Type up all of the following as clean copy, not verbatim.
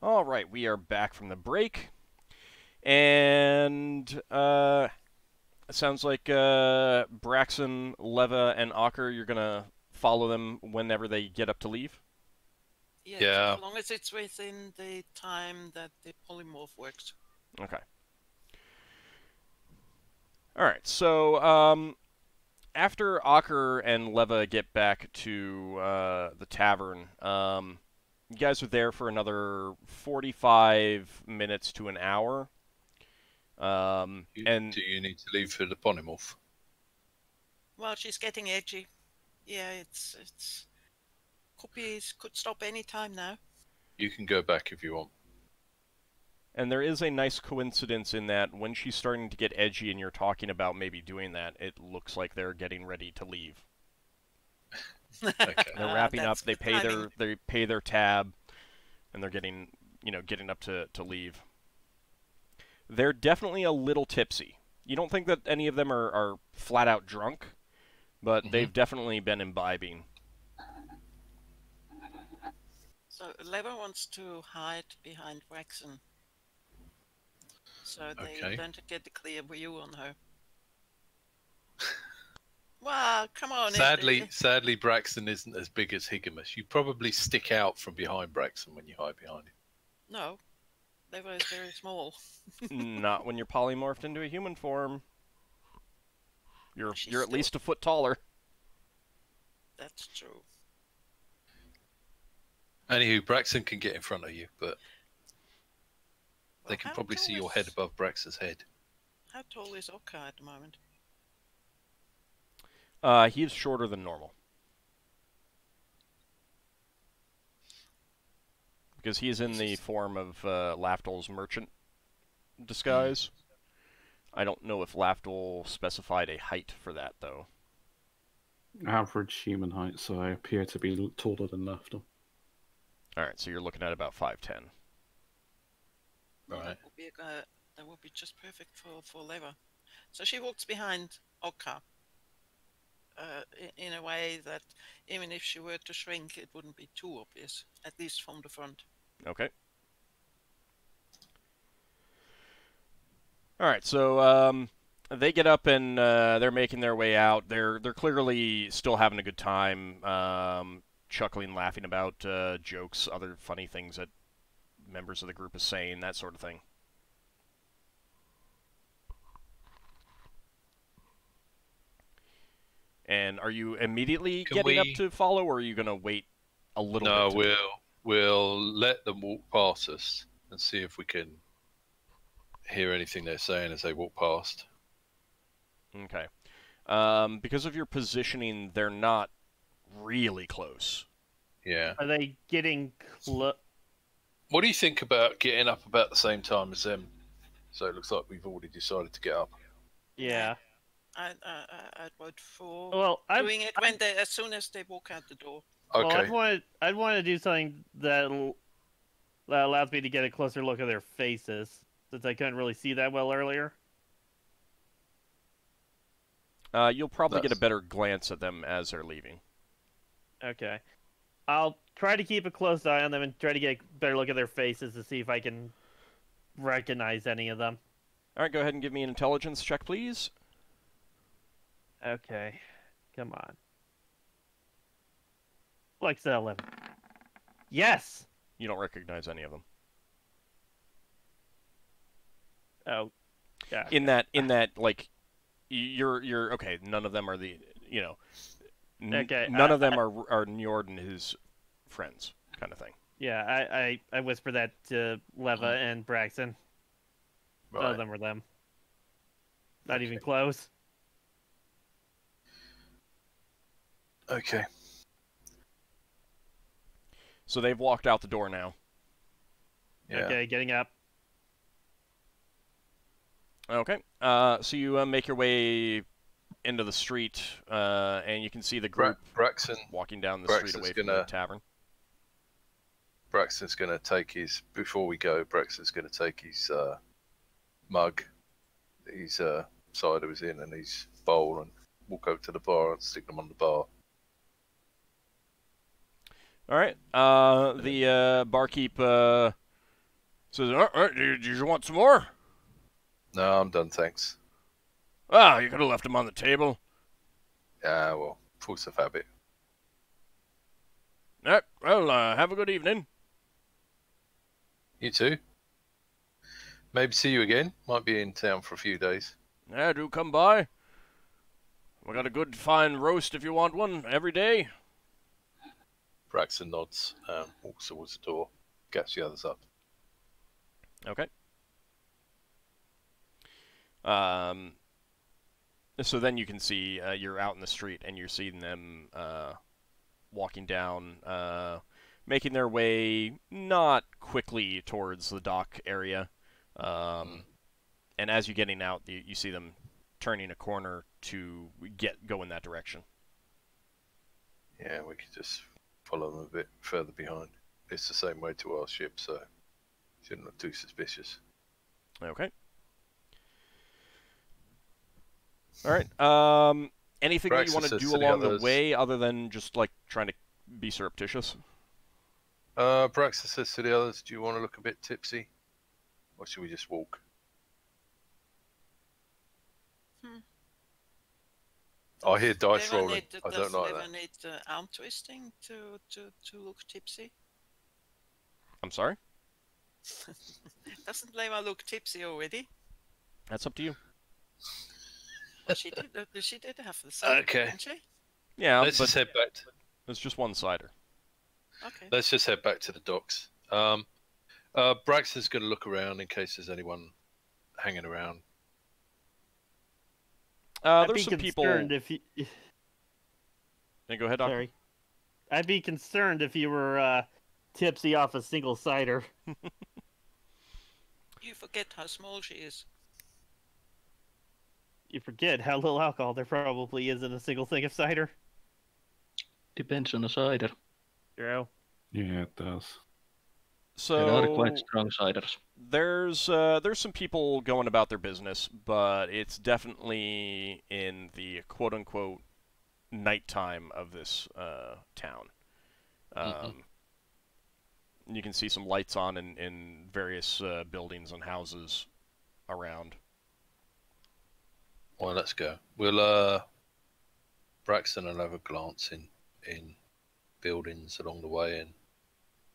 All right, we are back from the break, and it sounds like Braxon, Leva, and Ockar, you're gonna follow them whenever they get up to leave. Yes, Yeah. as long as it's within the time that the polymorph works. Okay. All right. So after Ockar and Leva get back to the tavern, you guys are there for another 45 minutes to an hour. And Do you need to leave for the polymorph? Well, she's getting edgy. Yeah, it's could stop any time now. You can go back if you want. And there is a nice coincidence in that when she's starting to get edgy and you're talking about maybe doing that, it looks like they're getting ready to leave. Okay. They're wrapping up. That's They good pay timing. their tab, and they're getting getting up to leave. They're definitely a little tipsy. You don't think that any of them are flat out drunk, but they've definitely been imbibing. So Lever wants to hide behind Braxon, so they Okay. don't get a clear view on her. Wow, come on! Sadly, Braxton isn't as big as Higamus. You probably stick out from behind Braxton when you hide behind him. No, Lever is very small. Not when you're polymorphed into a human form. You're She's at still- least a foot taller. That's true. Anywho, Braxton can get in front of you, but Well, they can how probably see tall your head above Braxton's head. How tall is Ockar at the moment? He's shorter than normal. Because he's in the form of Lafdul's merchant disguise. I don't know if Lafdul specified a height for that, though. Average human height, so I appear to be taller than Lafdul. Alright, so you're looking at about 5'10". Well, Right. that would be just perfect for Lever. So she walks behind Ockar in a way that even if she were to shrink, it wouldn't be too obvious, at least from the front. Okay. Alright, so they get up and they're making their way out. They're clearly still having a good time, chuckling, laughing about jokes, other funny things that members of the group is saying, that sort of thing. And are you immediately getting up to follow, or are you going to wait a little bit? No, we'll let them walk past us and see if we can hear anything they're saying as they walk past. Okay. Because of your positioning, they're not really close. Yeah. Are they getting close? What do you think about getting up about the same time as them? So it looks like we've already decided to get up. Yeah. I'd vote for Well, doing it as soon as they walk out the door. Okay. Well, I'd want to do something that allows me to get a closer look at their faces, since I couldn't really see that well earlier. You'll probably get a better glance at them as they're leaving. Okay. I'll try to keep a close eye on them and try to get a better look at their faces to see if I can recognize any of them. Alright, go ahead and give me an intelligence check, please. Okay. Come on. Like 11. Yes! You don't recognize any of them. Oh. Yeah. In that, like, you're okay. None of them are the, Okay. None of them are Njord and his friends, kind of thing. Yeah, I whispered that to Leva and Braxon. Right. None of them were them. Not even close. Okay. So they've walked out the door now. Yeah. Okay, getting up. Okay. So you make your way into the street, and you can see the group Braxon walking down the street away from the tavern. Braxton's going to take his, before we go, Braxton's going to take his mug, his cider was in, and his bowl, and walk over to the bar and stick them on the bar. All right. The barkeep Says, did you want some more? No, I'm done, thanks. Ah, you could have left them on the table. Yeah, well, force of habit. Well, have a good evening. You too. Maybe see you again. Might be in town for a few days. Yeah, do come by. We got a good fine roast if you want one every day. Braxon nods, walks towards the door, gets the others up. Okay. So then you can see you're out in the street and you're seeing them walking down, making their way not quickly towards the dock area. And as you're getting out, you see them turning a corner to go in that direction. Yeah, we could just follow them a bit further behind. It's the same way to our ship, so shouldn't look too suspicious. Okay. All right. Anything that you want to do along the way other than just like trying to be surreptitious? Braxon says to the others, do you want to look a bit tipsy? Or should we just walk? I hear dice rolling. I don't like that. Does Leva need arm twisting to look tipsy? I'm sorry? Doesn't Leva look tipsy already? That's up to you. She did have the same, didn't she? Yeah, let's just head back. It's just one cider. Okay. Let's just head back to the docks. Braxton's going to look around in case there's anyone hanging around. There's some people. If you... Yeah, go ahead, Doctor. Sorry. I'd be concerned if you were tipsy off a single cider. You forget how small she is. You forget how little alcohol there probably is in a single thing of cider. Depends on the cider. True. Yeah, it does. So There are quite strong ciders. There's some people going about their business, but it's definitely in the quote-unquote nighttime of this town. You can see some lights on in various buildings and houses around. Well, let's go. We'll Braxton will have a glance in buildings along the way,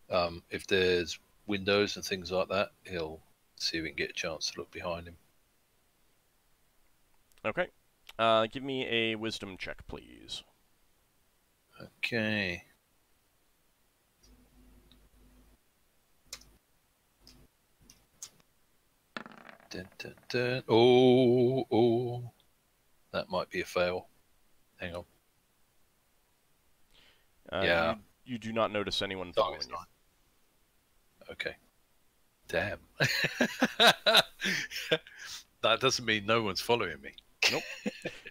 and if there's windows and things like that, he'll see if we can get a chance to look behind him. Okay. Give me a wisdom check, please. Okay. Dun, dun, dun. Oh, that might be a fail. Hang on. Yeah. You do not notice anyone following you. Okay. Damn. That doesn't mean no one's following me. Nope.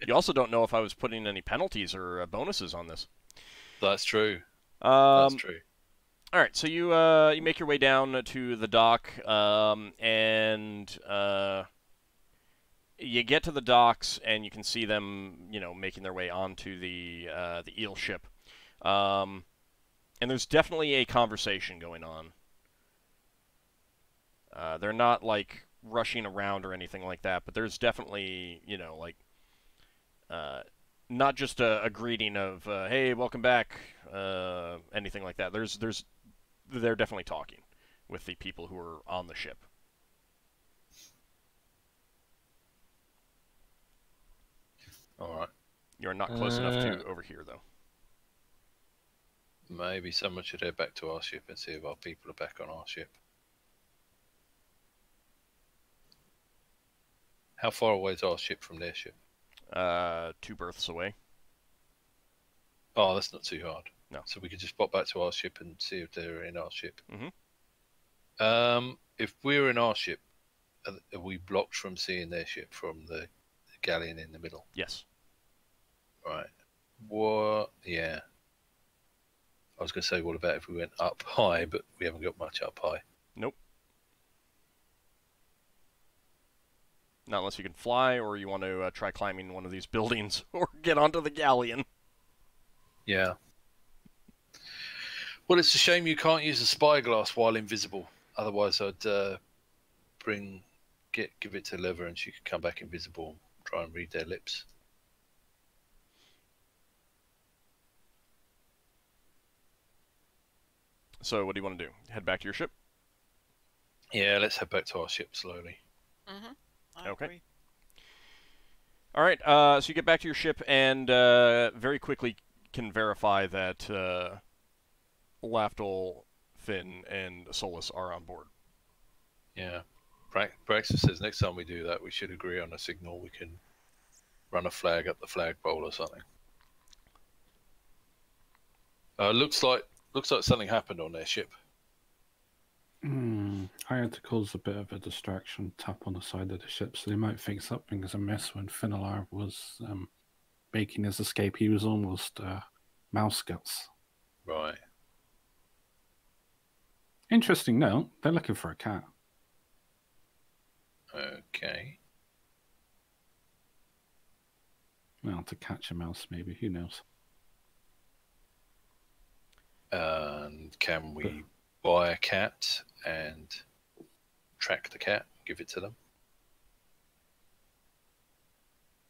You also don't know if I was putting any penalties or bonuses on this. That's true. That's true. All right, so you make your way down to the dock, and you get to the docks, and you can see them, making their way onto the eel ship, and there's definitely a conversation going on. They're not like rushing around or anything like that, but there's definitely, not just a greeting of "Hey, welcome back," anything like that. They're definitely talking with the people who are on the ship. All right. You're not close enough to overhear, though. Maybe someone should head back to our ship and see if our people are back on our ship. How far away is our ship from their ship? 2 berths away. Oh, that's not too hard. No. So we could just pop back to our ship and see if they're in our ship. Mm-hmm. If we're in our ship, are we blocked from seeing their ship from the galleon in the middle? Yes. Right. What? Yeah. I was going to say, what about if we went up high, but we haven't got much up high. Nope. Not unless you can fly, or you want to try climbing one of these buildings, or get onto the galleon. Yeah. Well, it's a shame you can't use a spyglass while invisible. Otherwise, I'd give it to Lever, and she could come back invisible and try and read their lips. So what do you want to do? Head back to your ship? Yeah, let's head back to our ship slowly. I agree. All right. So you get back to your ship and very quickly can verify that Lafdul, Finn, and Solas are on board. Yeah. Braxon says next time we do that, we should agree on a signal. We can run a flag up the flagpole or something. Looks like something happened on their ship. I had to cause a bit of a distraction, tap on the side of the ship, so they might think something is amiss. When Finnel'ar was making his escape, he was almost mouse guts. Right. Interesting note, they're looking for a cat. Okay. Well, to catch a mouse, maybe. Who knows? And can we buy a cat and track the cat, give it to them?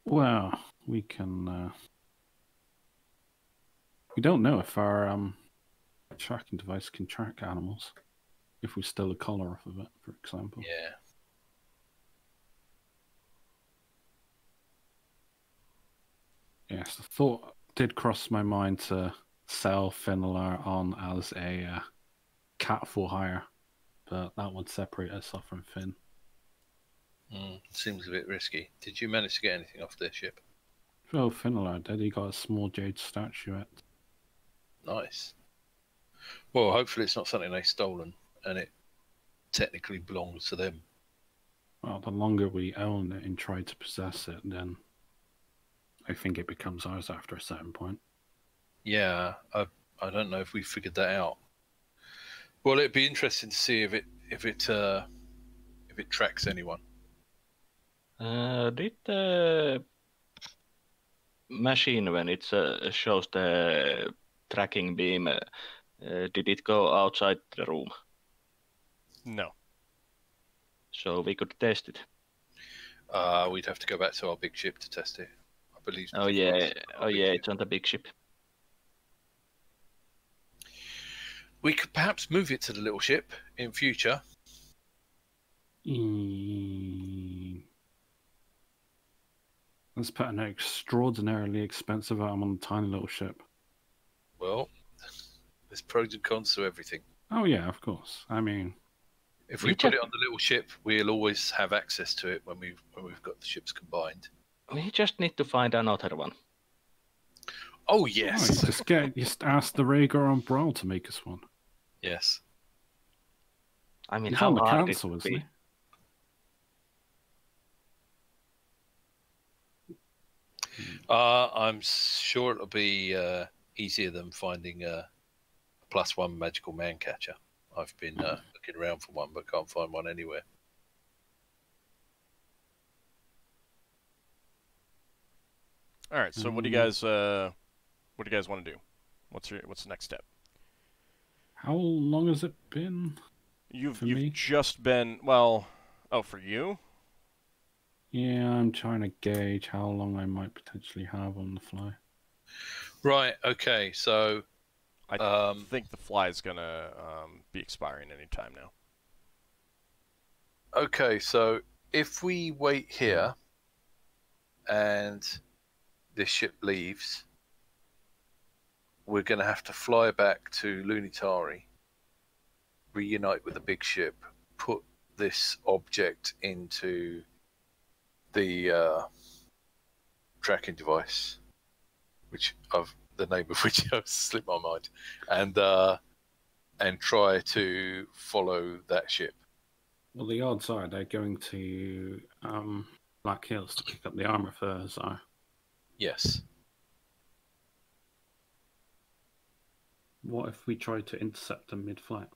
Well, we can... we don't know if our tracking device can track animals. If we steal a collar off of it, for example. Yeah. Yes, the thought did cross my mind to sell Finnel'ar on as a cat for hire, but that would separate us off from Finn. Seems a bit risky. Did you manage to get anything off their ship? Oh, Finnel'ar did. He got a small jade statuette. Nice. Well, hopefully it's not something they've stolen and it technically belongs to them. Well, the longer we own it and try to possess it, then I think it becomes ours after a certain point. Yeah, I don't know if we figured that out. Well, it'd be interesting to see if it tracks anyone. Did the machine, when it shows the tracking beam, did it go outside the room? No. So we could test it. We'd have to go back to our big ship to test it, I believe. Oh yeah, it's on the big ship. We could perhaps move it to the little ship in future. Let's put an extraordinarily expensive item on a tiny little ship. Well, there's pros and cons to everything. Oh yeah, of course. I mean, if we put it on the little ship, we'll always have access to it when we've got the ships combined. We just need to find another one. Oh yes. Just ask the Rhaegar on Brawl to make us one. Yes. I mean, He's how on the hard council, it isn't be? he? I'm sure it'll be easier than finding a +1 magical man catcher. I've been looking around for one, but can't find one anywhere. All right. So what do you guys want to do? What's the next step? How long has it been? You've me? just been for you? Yeah, I'm trying to gauge how long I might potentially have on the fly. Right. Okay. So I think the fly is gonna be expiring any time now. Okay. So if we wait here and this ship leaves, we're going to have to fly back to Lunitari, reunite with the big ship, put this object into the tracking device, the name of which has slipped my mind, and try to follow that ship. Well, the odds are they're going to Black Hills to pick up the armor for Zar. Yes. What if we try to intercept them mid-flight?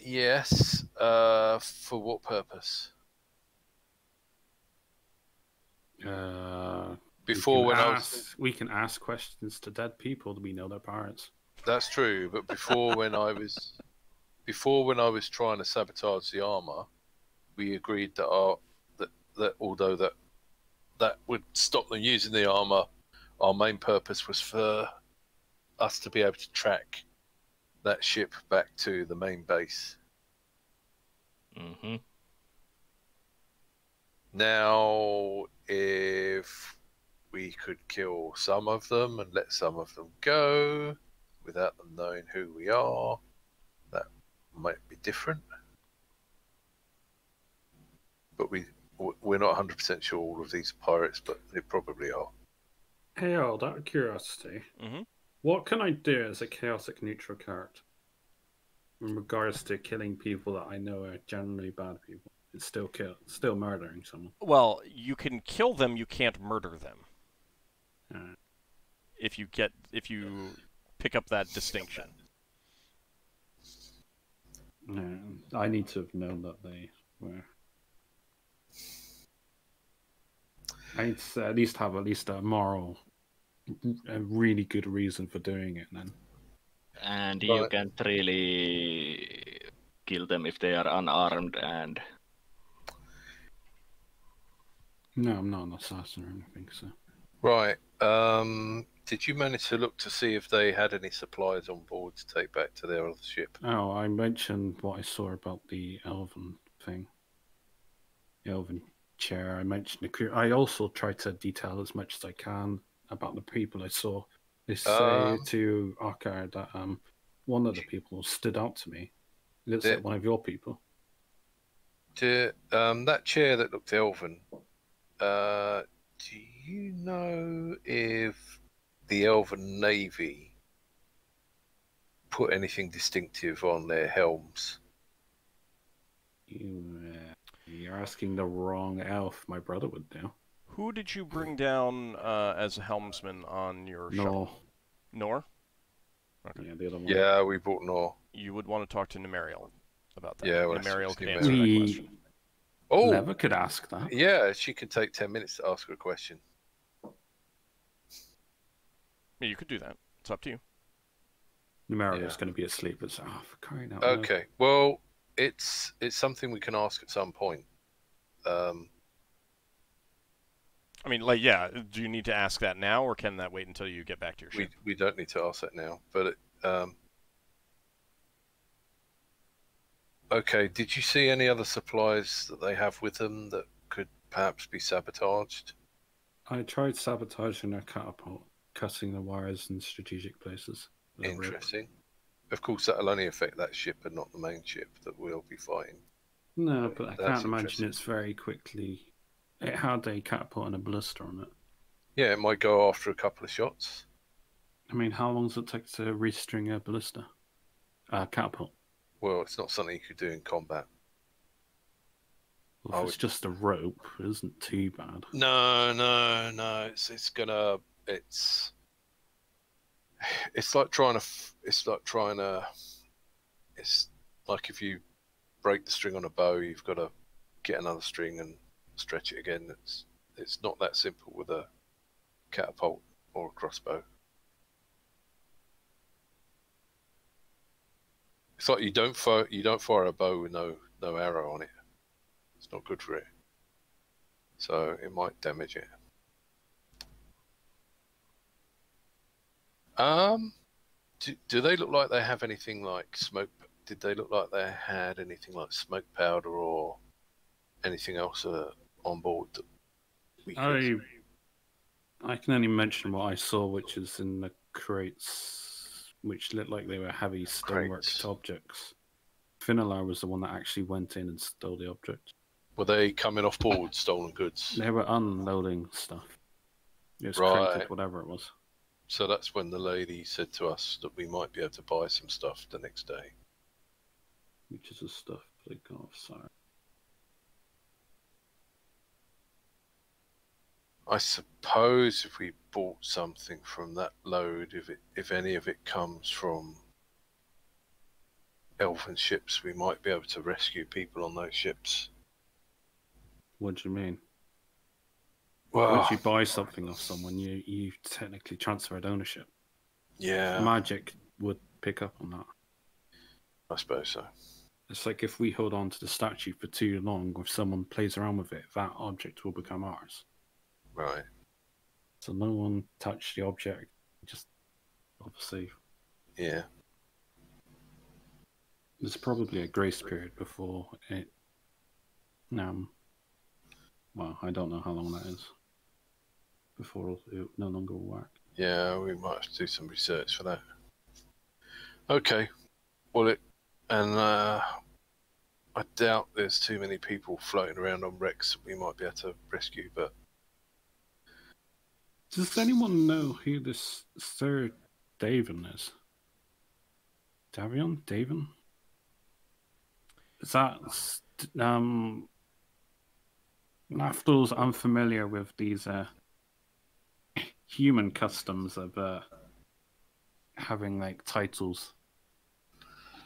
Yes. For what purpose? We Before can when we can ask questions to dead people. We know they're pirates. That's true, but before when I was trying to sabotage the armor, we agreed that that although that would stop them using the armor, our main purpose was for us to be able to track that ship back to the main base. Mm-hmm. Now, if we could kill some of them and let some of them go without them knowing who we are, that might be different. But we're not 100% sure all of these are pirates, but they probably are. Hey, out of curiosity, Mm-hmm. what can I do as a chaotic neutral character in regards to killing people that I know are generally bad people? It's still murdering someone. Well, you can kill them, you can't murder them. Alright. If you pick up that distinction. No, I need to have known that they were. I need to at least have a moral, a really good reason for doing it. Then. And you Right. can't really kill them if they are unarmed and... No, I'm not an assassin or anything. So. Right. Did you manage to look to see if they had any supplies on board to take back to their other ship? Oh, I mentioned what I saw about the elven thing. The elven chair. I mentioned I also tried to detail as much as I can about the people I saw. They say to Ockar that one of the people stood out to me. It looks like one of your people. That chair that looked elven. Do you know if the Elven Navy put anything distinctive on their helms? You're asking the wrong elf. My brother would know. Who did you bring down as a helmsman on your shuttle? Nor? Okay. Yeah, the other one. Yeah, we brought Nor. You would want to talk to Nemerial about that. Yeah, well, Nemerial could answer that question. Oh, Leva could ask that. Yeah, she could take 10 minutes to ask her a question. Yeah, you could do that. It's up to you. Nemerial's going to be asleep. It's for crying out loud. Okay, well, it's something we can ask at some point. I mean, like, yeah. Do you need to ask that now, or can that wait until you get back to your ship? We don't need to ask that now, but okay. Did you see any other supplies that they have with them that could perhaps be sabotaged? I tried sabotaging their catapult, cutting the wires in strategic places. Interesting. Of course, that'll only affect that ship and not the main ship that we'll be fighting. No, but I can't imagine it's very quickly. It had a catapult and a ballista on it. Yeah, it might go after a couple of shots. I mean, how long does it take to restring a ballista? Catapult. Well, it's not something you could do in combat. Well, if it's just a rope, it isn't too bad. No. It's like if you break the string on a bow, you've got to get another string and stretch it again. It's not that simple with a catapult or a crossbow. It's like you don't fire a bow with no arrow on it. It's not good for it. So it might damage it. Do they look like they have anything like smoke? Did they look like they had anything like smoke powder or anything else on board that we could... I can only mention what I saw, which is in the crates, which looked like they were heavy stoneworked objects. Finnel'ar was the one that actually went in and stole the object. Were they coming off board, stolen goods? They were unloading stuff. It was crated, whatever it was. So that's when the lady said to us that we might be able to buy some stuff the next day. Which is the stuff they got off, sorry. I suppose if we bought something from that load, if any of it comes from elven ships, we might be able to rescue people on those ships. What do you mean? Well, once you buy something off someone, you technically transferred ownership. Yeah. Magic would pick up on that. I suppose so. It's like if we hold on to the statue for too long, if someone plays around with it, that object will become ours. Right. So no one touched the object. Just obviously, Yeah. there's probably a grace period before it. Well, I don't know how long that is before it no longer will work. Yeah, we might have to do some research for that. Okay. Well, I doubt there's too many people floating around on wrecks that we might be able to rescue, but Does anyone know who this Sir Davin is? Davin? Is that Lafdul's unfamiliar with these human customs of having like titles.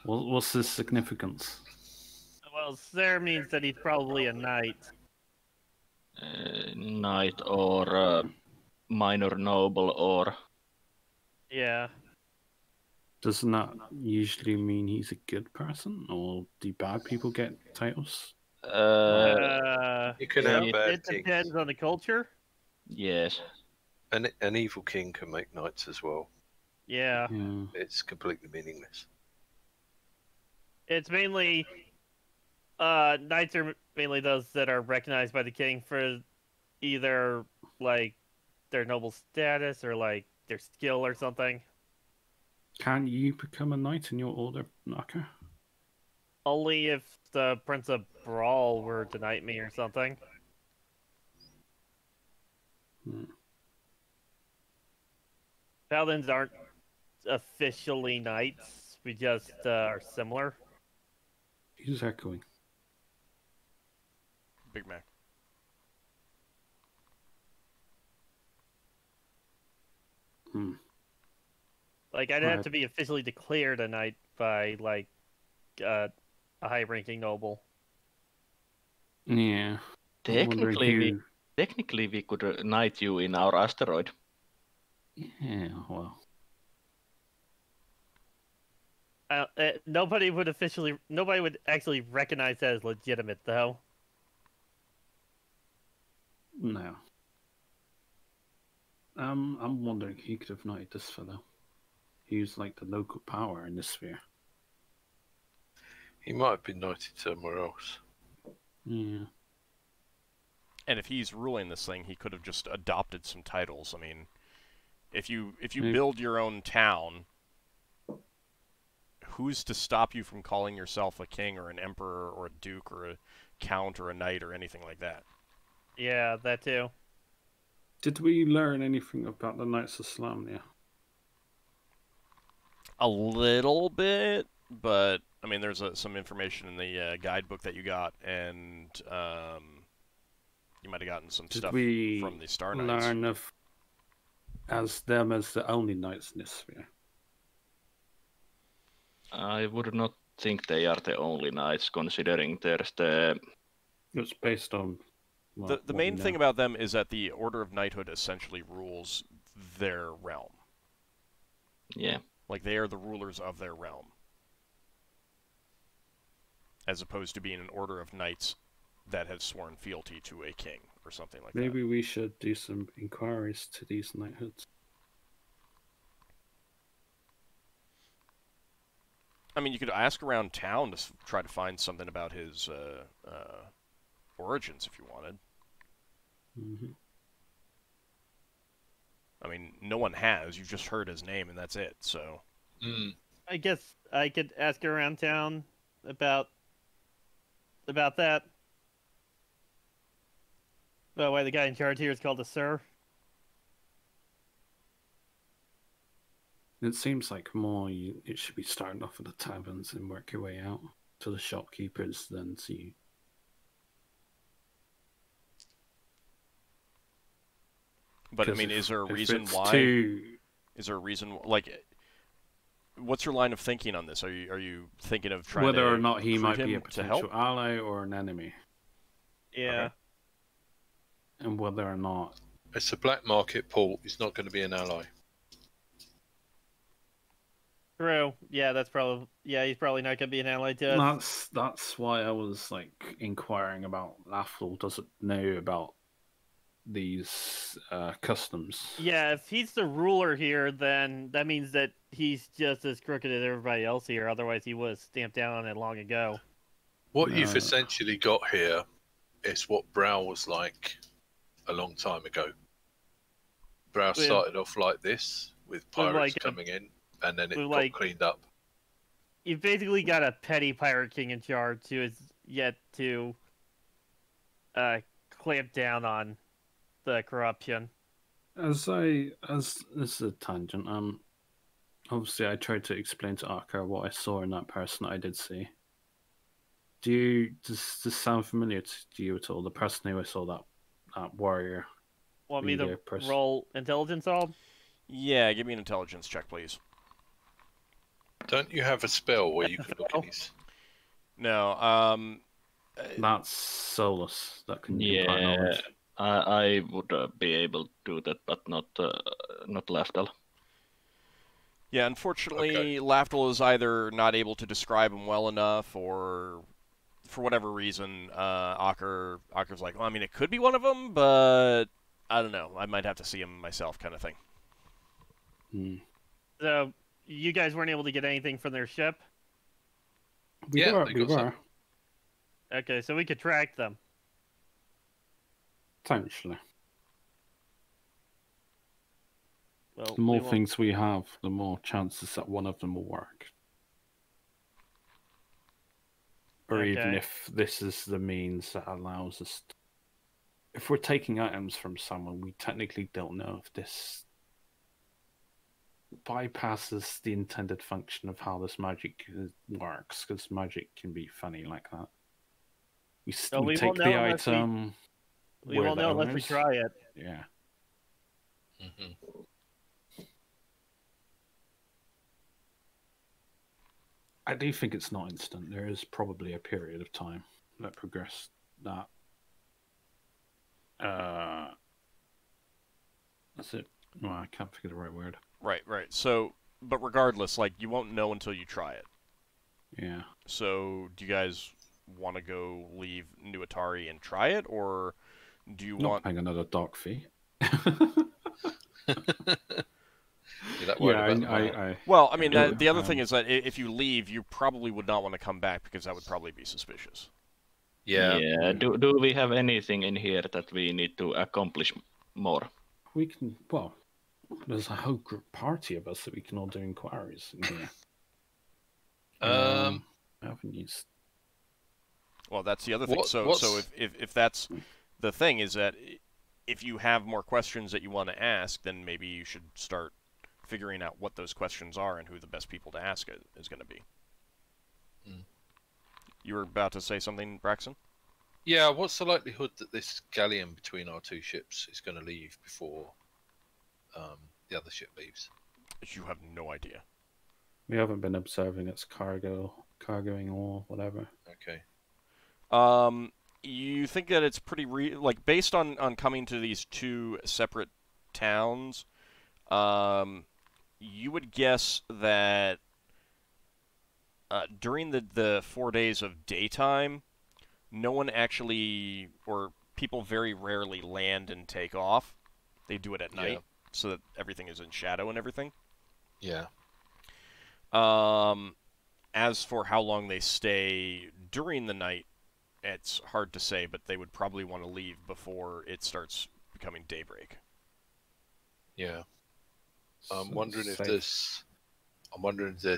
What's the significance? Well, Sir means that he's probably a knight. Knight or minor noble or... Yeah. Doesn't that usually mean he's a good person, or do bad people get titles? You can have bad it depends kings. on the culture. Yes. an evil king can make knights as well. Yeah. It's completely meaningless. It's mainly knights are mainly those that are recognized by the king for either like their noble status or like their skill or something. Can you become a knight in your order, Ockar? Only if the Prince of Brawl were to knight me or something. Paladins aren't officially knights. We just are similar. Who's echoing? Big Mac. Like, I'd have to be officially declared a knight by, like, a high-ranking noble. Yeah. Technically, we could knight you in our asteroid. Yeah, well. Nobody would actually recognize that as legitimate, though. No. I'm wondering who could have knighted this fellow. He's like the local power in this sphere. He might have been knighted somewhere else. Yeah. And if he's ruling this thing, he could have just adopted some titles. I mean, if you build your own town, who's to stop you from calling yourself a king or an emperor or a duke or a count or a knight or anything like that? Yeah, that too. Did we learn anything about the Knights of Slamnia? A little bit, but I mean, there's some information in the guidebook that you got, and you might have gotten some stuff from the Star Knights. Learn of them as the only knights in this sphere? I would not think they are the only knights, considering there's the... It's based on... Well, the main thing about them is that the Order of Knighthood essentially rules their realm. Yeah. Like, they are the rulers of their realm. As opposed to being an order of knights that has sworn fealty to a king or something like that. Maybe we should do some inquiries to these knighthoods. I mean, you could ask around town to try to find something about his origins if you wanted. Mm-hmm. I mean, no one has. You've just heard his name, and that's it, so... I guess I could ask around town about that. About why the guy in charge here is called a Sir. It seems like it should be starting off at the taverns and work your way out to the shopkeepers, then see. But, I mean, is there a reason why... Is there a reason... Like, what's your line of thinking on this? Are you thinking of trying whether to or not he might be a to potential help? ally or an enemy? Yeah. Okay. And whether or not... It's a black market port. He's not going to be an ally. True. Yeah, that's probably. Yeah, he's probably not gonna be an ally to us. That's why I was like inquiring about Lafdul. Does it know about these customs? Yeah, if he's the ruler here, then that means that he's just as crooked as everybody else here. Otherwise, he would have stamped down on it long ago. What you've essentially got here is what Brow was like a long time ago. Brow started off like this, with pirates coming in, and then it got cleaned up. You've basically got a petty pirate king in charge who is yet to clamp down on the corruption. As this is a tangent, obviously I tried to explain to Ockar what I saw in that person I did see. Does this sound familiar to you at all? The person who I saw, that warrior. Want me to roll intelligence on? Yeah, give me an intelligence check, please. Don't you have a spell where you can look at these? No, that's Solas. That can Yeah, I would be able to do that, but not Lafdul. Yeah, unfortunately, Lafdul is either not able to describe him well enough, or for whatever reason, Ockar's like, well, I mean, it could be one of them, but I don't know. I might have to see him myself, kind of thing. So, you guys weren't able to get anything from their ship? We were. Okay, so we could track them. Potentially. Well, the more things we have, the more chances that one of them will work. Or even if this is the means that allows us to... If we're taking items from someone, we technically don't know if this bypasses the intended function of how this magic works, because magic can be funny like that. We take the item... We won't know unless we try it. Yeah. I do think it's not instant. There is probably a period of time that progressed that. That's it. Well, I can't think of the right word. Right. So, but regardless, like, you won't know until you try it. Yeah. So, do you guys want to go leave New Atari and try it, or do you want paying another dock fee? Well, I mean, the other thing is that if you leave, you probably would not want to come back, because that would probably be suspicious. Yeah. Do we have anything in here that we need to accomplish more? We can. Well, there's a whole group party of us that we can all do inquiries in here. I haven't used. Well, that's the other thing. So if that's the thing, is that if you have more questions that you want to ask, then maybe you should start figuring out what those questions are and who the best people to ask it is going to be. You were about to say something, Braxon? Yeah, what's the likelihood that this galleon between our two ships is going to leave before the other ship leaves? You have no idea. We haven't been observing its cargoing or whatever. Okay. You think that it's pretty like, based on coming to these two separate towns, you would guess that during the 4 days of daytime, no one actually, or people very rarely land and take off. They do it at night, so that everything is in shadow and everything. Yeah. As for how long they stay during the night, it's hard to say, but they would probably want to leave before it starts becoming daybreak. Yeah. I'm wondering if there's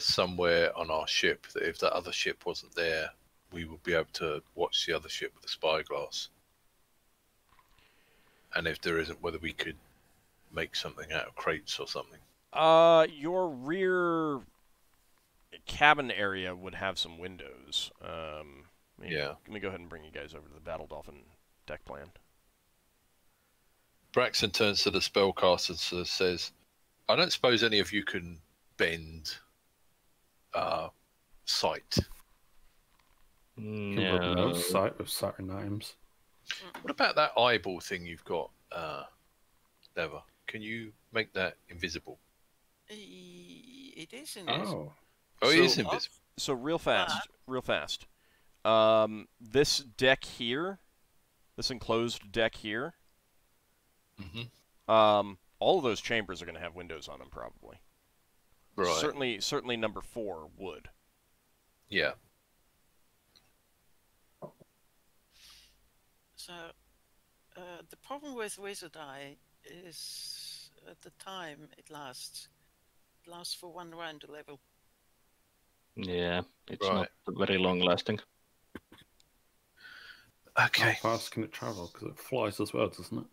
somewhere on our ship that if that other ship wasn't there, we would be able to watch the other ship with a spyglass. And if there isn't, whether we could make something out of crates or something. Your rear cabin area would have some windows. Let me go ahead and bring you guys over to the Battle Dolphin deck plan. Braxon turns to the spellcaster and says, I don't suppose any of you can bend sight. No. Sight with certain items. What about that eyeball thing you've got, Leva? Can you make that invisible? Yeah. it is invisible. Oh, he is So- invisible. So real fast. This deck here, this enclosed deck here, Mm-hmm. all of those chambers are going to have windows on them, probably. Right. Certainly number 4 would. Yeah. So the problem with Wizard Eye is at the time it lasts for one round a level. Yeah, it's Right. not very long lasting. Okay. How fast can it travel? Because it flies as well, doesn't it?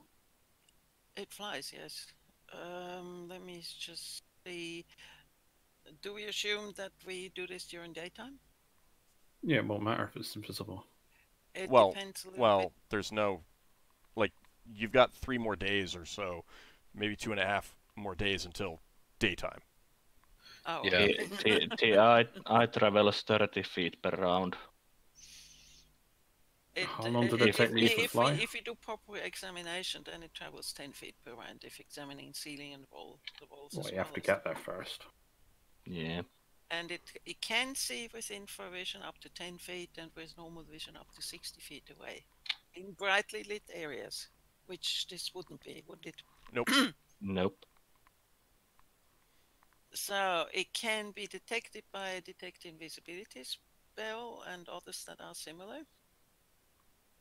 It flies, yes. Let me just see. Do we assume that we do this during daytime? Yeah, it won't matter if it's invisible. It Well, depends a little bit. there's no, like, you've got 3 more days or so, maybe 2.5 more days until daytime. Oh, Yeah. I travel 30 feet per round. How long did it take me to fly? If we do proper examination, then it travels 10 feet per round. If examining ceiling and the walls Well, as you well. have to get there first. Yeah. And it can see with infravision up to 10 feet and with normal vision up to 60 feet away in brightly lit areas, which this wouldn't be, would it? Nope. Nope. So it can be detected by a detect invisibility spell and others that are similar.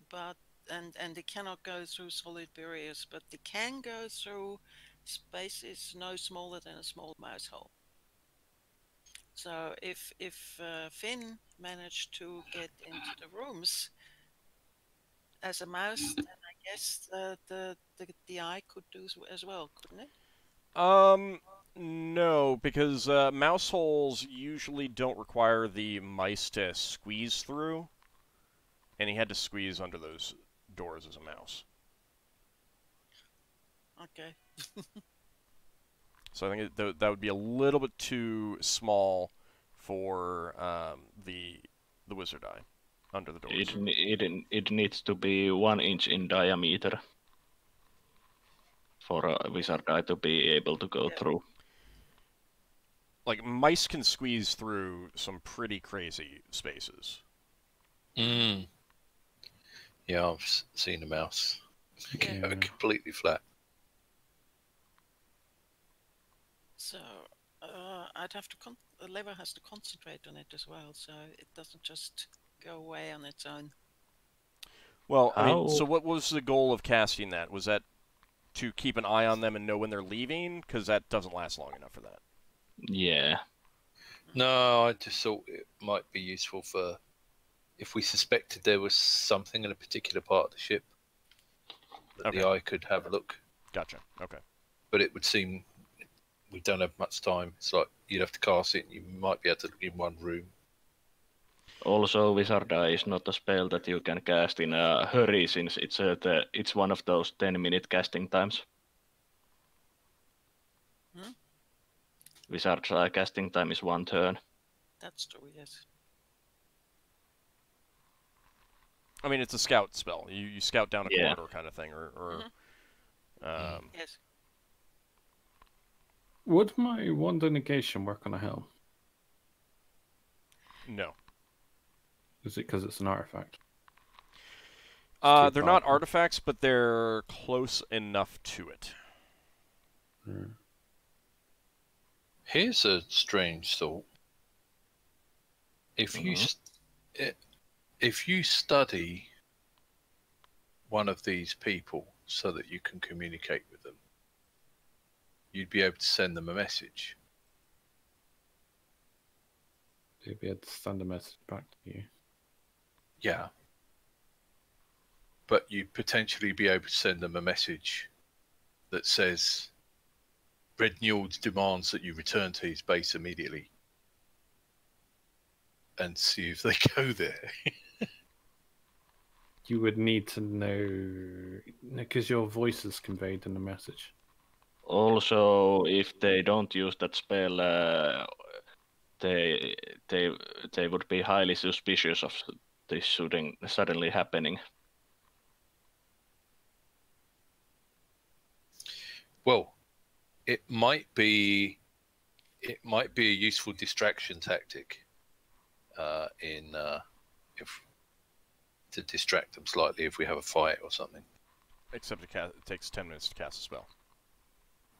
But and they cannot go through solid barriers, but they can go through spaces no smaller than a small mouse hole. So if Finn managed to get into the rooms as a mouse, then I guess the eye could do as well, couldn't it? No, because mouse holes usually don't require the mice to squeeze through, and he had to squeeze under those doors as a mouse. Okay. So I think that would be a little bit too small for the wizard eye under the doors. It needs to be 1 inch in diameter for a wizard eye to be able to go through. Like, mice can squeeze through some pretty crazy spaces. Mm. Yeah, I've seen a mouse go completely flat. So I'd have to the lever has to concentrate on it as well, so it doesn't just go away on its own. Well, I mean, so what was the goal of casting that? Was that to keep an eye on them and know when they're leaving? Because that doesn't last long enough for that. Yeah. No, I just thought it might be useful for if we suspected there was something in a particular part of the ship that the eye could have a look. Gotcha. Okay. But it would seem we don't have much time. It's like you'd have to cast it and you might be able to look in one room. Also, Wizard Eye is not a spell that you can cast in a hurry, since it's one of those 10-minute casting times. Wizard Eye casting time is 1 turn. That's true, yes. I mean, it's a scout spell. You scout down a corridor kind of thing, or yes. Would my wand of negation work on a helm? No. Is it because it's an artifact? They're not artifacts, but they're close enough to it. Here's a strange thought. If you study one of these people so that you can communicate with them, you'd be able to send them a message. You'd be able to send a message back to you. Yeah. But you'd potentially be able to send them a message that says, Red Njord demands that you return to his base immediately. And see if they go there. You would need to know, because your voice is conveyed in the message. Also, if they don't use that spell, they would be highly suspicious of this suddenly happening. Well, it might be it might be a useful distraction tactic if to distract them slightly if we have a fight or something. Except it takes 10 minutes to cast a spell.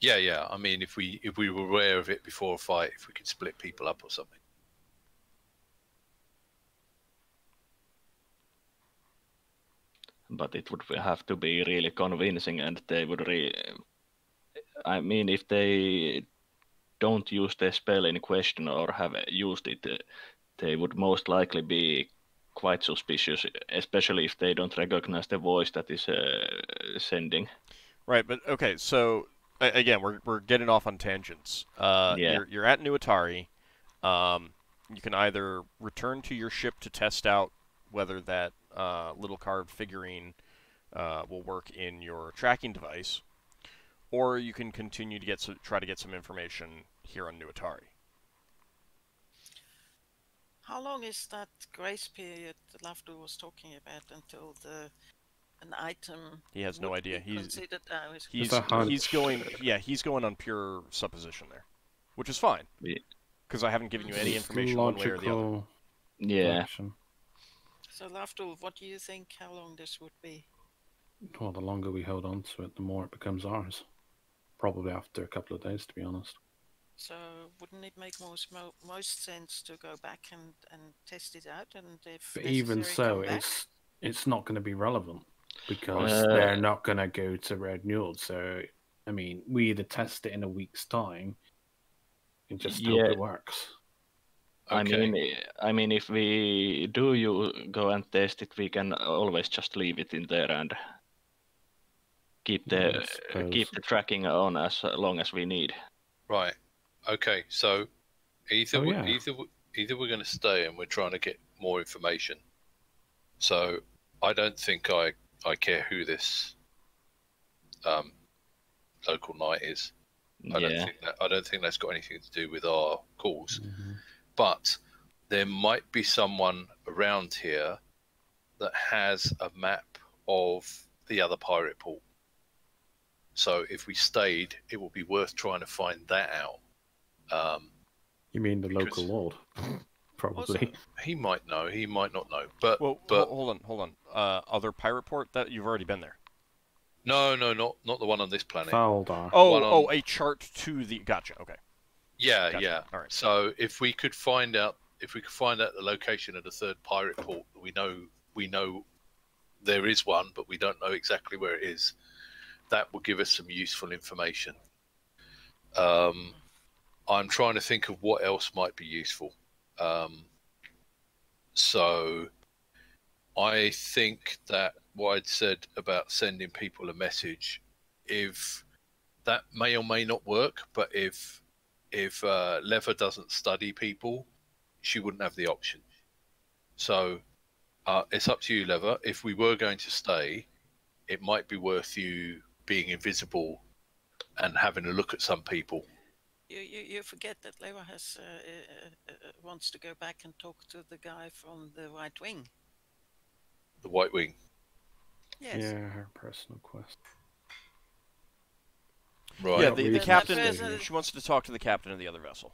Yeah. I mean, if we were aware of it before a fight, if we could split people up or something. But it would have to be really convincing, and they would I mean, if they don't use the spell in question or have used it, they would most likely be quite suspicious, especially if they don't recognize the voice that is sending. Right, but okay, so again, we're getting off on tangents. Yeah. You're at New Atari. You can either return to your ship to test out whether that little carved figurine will work in your tracking device, or you can continue to try to get some information here on New Atari. How long is that grace period that Lafdul was talking about until an item? He has no would idea. be considered He's going. Yeah, he's going on pure supposition there, which is fine because I haven't given you any information one way or the other. Yeah. Action. So Lafdul, what do you think? How long this would be? Well, the longer we hold on to it, the more it becomes ours. Probably after a couple of days, to be honest. So wouldn't it make most sense to go back and test it out, and if But even necessary, so, come back? it's not going to be relevant because they're not going to go to Red Njord. So, I mean, we either test it in a week's time and just hope it works. Okay. I mean, if we do go and test it, we can always just leave it in there and keep the tracking on as long as we need. Right. Okay. So either we're going to stay and we're trying to get more information. So I don't think I care who this local knight is. I don't think that's got anything to do with our cause. Mm-hmm. But there might be someone around here that has a map of the other pirate port. So if we stayed, it would be worth trying to find that out. You mean the local lord? Probably. Also, he might know. He might not know. But hold on. Other pirate port that you've already been there. No, not the one on this planet. Finnel'ar. A chart to the. Gotcha. Okay. Yeah, gotcha. Yeah. All right. So if we could find out the location of the third pirate port, we know there is one, but we don't know exactly where it is. That will give us some useful information. I'm trying to think of what else might be useful. So I think that what I'd said about sending people a message, if that may or may not work, but if Leva doesn't study people, she wouldn't have the option. So it's up to you, Leva. If we were going to stay, it might be worth you being invisible and having a look at some people. You forget that Leva has wants to go back and talk to the guy from the White Wing. The White Wing. Yes. Yeah, her personal quest. Right. Yeah, the captain. She wants to talk to the captain of the other vessel.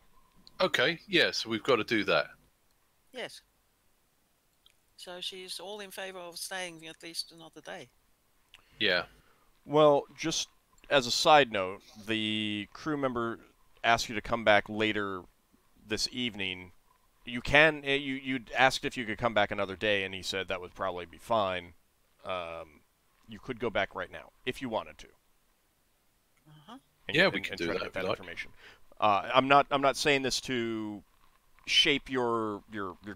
Okay. Yeah. So we've got to do that. Yes. So she's all in favor of staying at least another day. Yeah. Well, just as a side note, the crew member asked you to come back later this evening. You can. You'd asked if you could come back another day, and he said that would probably be fine. You could go back right now if you wanted to. Yeah, we can do try to that. Get that information. I'm not saying this to shape your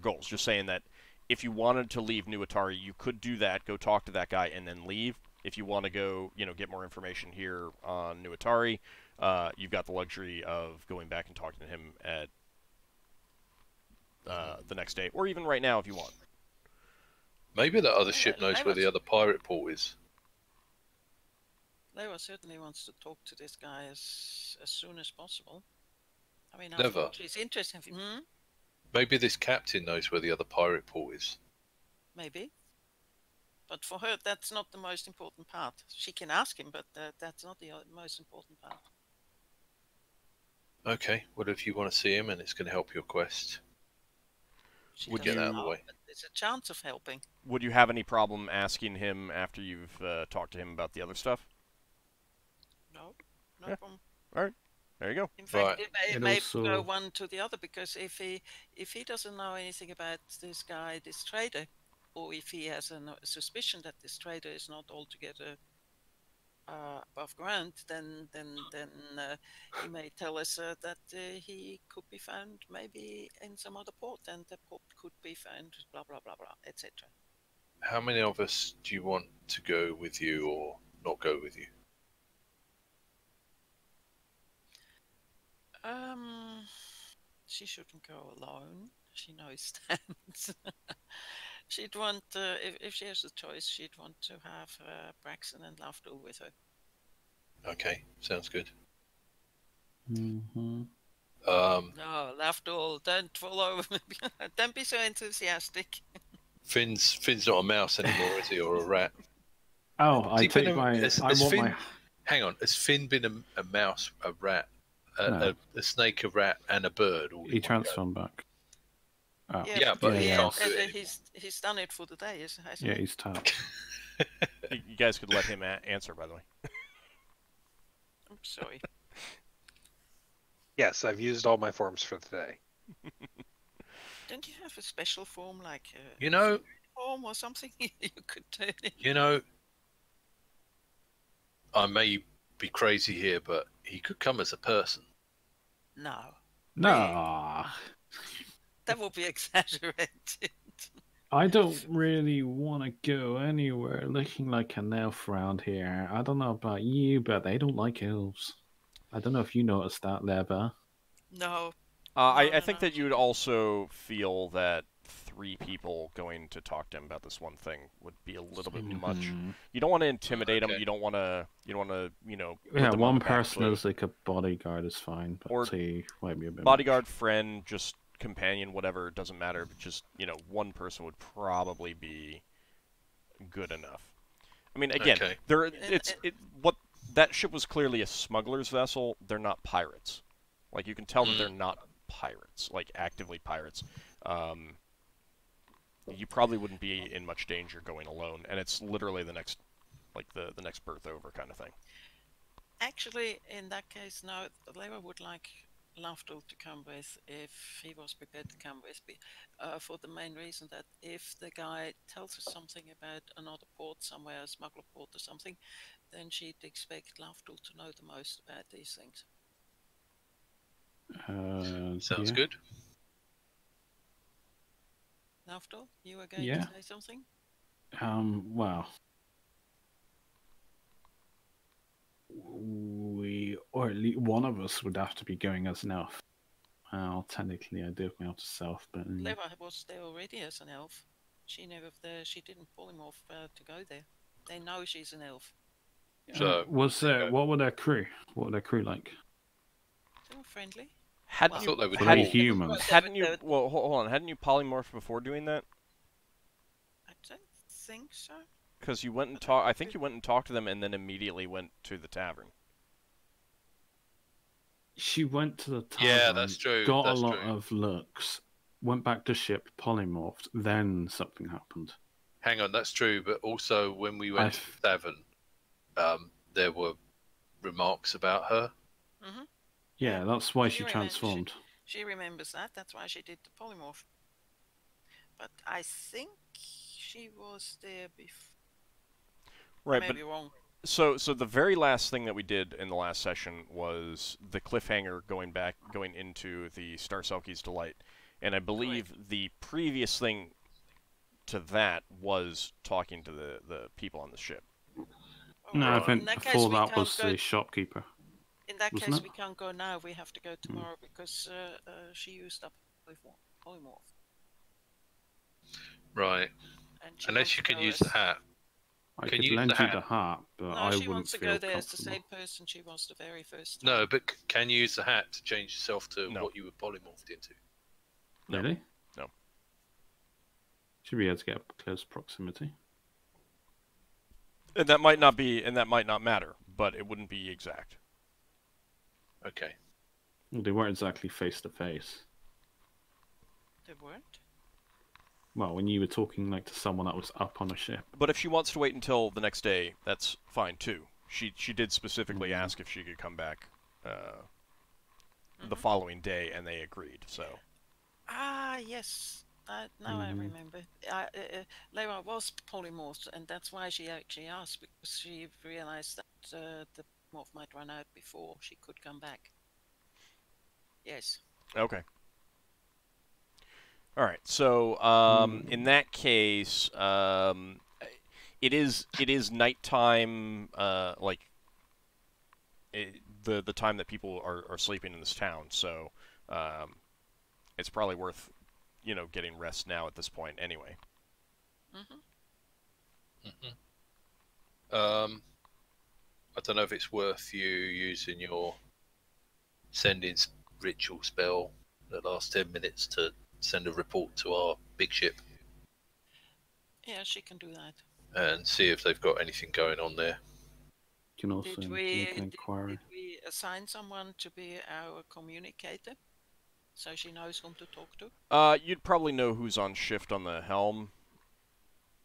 goals. Just saying that if you wanted to leave New Atari, you could do that. Go talk to that guy and then leave. If you want to go, get more information here on New Atari, you've got the luxury of going back and talking to him at the next day, or even right now if you want. Maybe that other ship knows where the other pirate port is. Leva certainly wants to talk to this guy as soon as possible. I mean, Never. She's interested. Maybe this captain knows where the other pirate port is. Maybe. But for her, that's not the most important part. She can ask him, but that's not the most important part. Okay, well, if you want to see him and it's going to help your quest, She Would doesn't get out of the know, way. but there's a chance of helping. Would you have any problem asking him after you've talked to him about the other stuff? No, no Yeah. problem. There you go. In fact, Right. it It may also- go one to the other, because if he doesn't know anything about this guy, this trader, or if he has a suspicion that this trader is not altogether above ground, then he may tell us that he could be found maybe in some other port, and the port could be found blah blah blah blah, etc. How many of us do you want to go with you or not go with you? She shouldn't go alone. She knows that. She'd want, if she has the choice, she'd want to have Braxon and Lafdul with her. Okay, sounds good. Mm-hmm. No, Lafdul, don't fall over me. Don't be so enthusiastic. Finn's not a mouse anymore, is he, or a rat? Oh, Has he been has Finn, Hang on, has Finn been a mouse, a rat, No. a snake, a rat, and a bird? All in He one go? transformed back. Oh. Yeah, but he he can't do it anymore. he's done it for the day, hasn't Yeah, he? he's tapped. You guys could let him answer, by the way. I'm sorry. Yes, I've used all my forms for today. Don't you have a special form, like You know, form or something you could turn in? you know, I may be crazy here, but he could come as a person. No, No, that would be exaggerated. I don't really want to go anywhere looking like an elf around here. I don't know about you, but they don't like elves. I don't know if you noticed that, Leva. No. I think that you'd also feel that 3 people going to talk to him about this one thing would be a little bit much. You don't want to intimidate him. Okay. You don't want to, you know, put Yeah, them on one the back person foot. as like a bodyguard is fine, but Or 2 might be a bit bodyguard, much. friend, just companion, whatever, it doesn't matter. But just, one person would probably be good enough. I mean, again, Okay. what that ship was clearly a smuggler's vessel. They're not pirates. Like, you can tell that they're not pirates, like actively pirates. You probably wouldn't be in much danger going alone, and it's literally the next, like the next berth over kind of thing. Actually, in that case, no, Leva would like Lafdul to come with if he was prepared to come with me, for the main reason that if the guy tells us something about another port somewhere, a smuggler port or something, then she'd expect Lafdul to know the most about these things. Sounds yeah. good. Lafdul, you were going Yeah. to say something? Well, we, or at least one of us would have to be going as an elf. Well, technically I do have my elf self, but... Leva was there already as an elf. She didn't polymorph to go there. They know she's an elf. So, was there, what were their crew? What were their crew like? They were friendly. Hadn't I you, thought they were Very all human. hadn't you, well, hold on, hadn't you polymorphed before doing that? I don't think so. Because you went and talked, I think you went and talked to them and then immediately went to the tavern. She went to the tavern, Yeah, that's true. got That's a lot true. of looks, went back to ship, polymorphed, then something happened. Hang on, that's true. But also, when we went to the tavern, there were remarks about her. Mm-hmm. Yeah, that's why She she remembers- transformed. She remembers that. That's why she did the polymorph. But I think she was there before. Right, I may but be wrong. so the very last thing that we did in the last session was the cliffhanger going into the Star Selkie's Delight. And I believe the previous thing to that was talking to the people on the ship. No, I in think that case, before we that can't was go. the shopkeeper. In that wasn't case, it? we can't go now. We have to go tomorrow because she used up polymorph. Right. And she Unless wants you to can go use as- the hat. I Can could you lend use the you the hat? hat, but No, I she wouldn't wants to feel go there as the comfortable. same person she was the very first time. No, but can you use the hat to change yourself to No. what you were polymorphed into? No. Really? No. Should be able to get up close proximity. And that might not matter, but it wouldn't be exact. Okay. They weren't exactly face to face. They weren't. Well, when you were talking like to someone that was up on a ship. But if she wants to wait until the next day, that's fine too. She did specifically ask if she could come back the following day, and they agreed. So. Ah, yes. Now I remember. Lara was polymorphed, and that's why she actually asked, because she realized that the morph might run out before she could come back. Yes. Okay. All right. So in that case, it is nighttime, the time that people are sleeping in this town. So it's probably worth getting rest now at this point anyway. I don't know if it's worth you using your sending ritual spell the last 10 minutes to send a report to our big ship. Yeah, she can do that. And see if they've got anything going on there. You can also Did make an inquiry. did we assign someone to be our communicator, so she knows whom to talk to? You'd probably know who's on shift on the helm.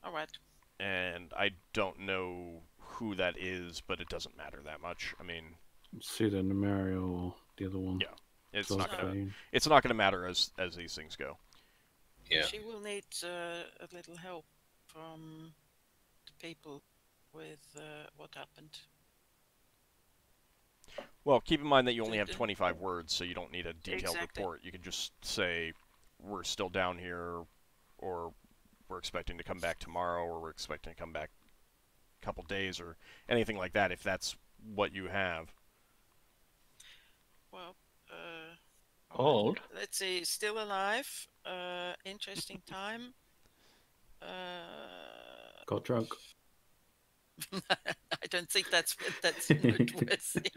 All right. And I don't know who that is, but it doesn't matter that much. I mean, it's either Numerio or the other one. Yeah, it's So not gonna matter as these things go. Yeah. She will need a little help from the people with what happened. Well, keep in mind that you only have 25 words, so you don't need a detailed Exactly. report. You can just say, we're still down here, or we're expecting to come back tomorrow, or we're expecting to come back a couple days, or anything like that, if that's what you have. Well, Old? let's see. Still alive. Interesting time. Got drunk. I don't think that's noteworthy.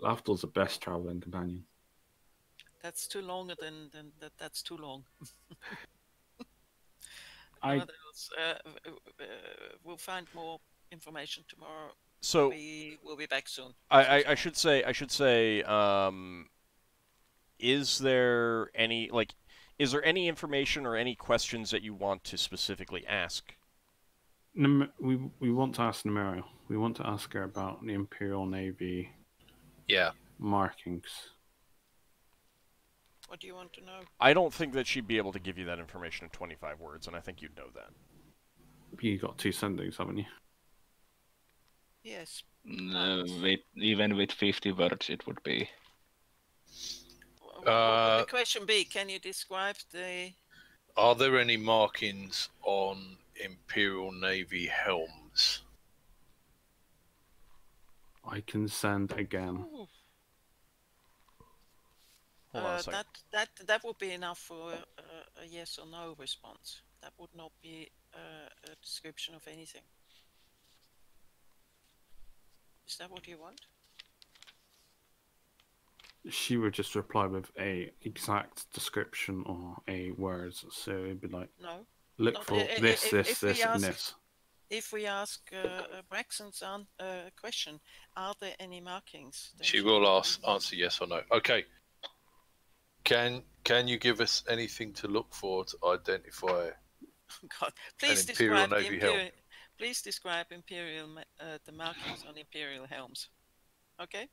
Lafdul's the best traveling companion. That's too long. That's too long. I What else? We'll find more information tomorrow. So We will be back soon. I should say is there any information or any questions that you want to specifically ask? We want to ask Numerio. We want to ask her about the Imperial Navy Yeah. markings. What do you want to know? I don't think that she'd be able to give you that information in 25 words, and I think you'd know that. You got 2 sendings, haven't you? Yes. Even with 50 words, it would be. What would the question be? Can you describe the? Are there any markings on Imperial Navy helms? I can send again. Ooh. Hold on a second. That would be enough for a yes or no response. That would not be a description of anything. Is that what you want? She would just reply with a exact description or a words. So it'd be like, No. look Not- for if this, we and ask- this. If we ask Braxon's question, are there any markings? then She will answer yes or no. Okay. Can you give us anything to look for to identify? God, please Imperial describe Navy helm. Please describe the markings on Imperial helms. Okay.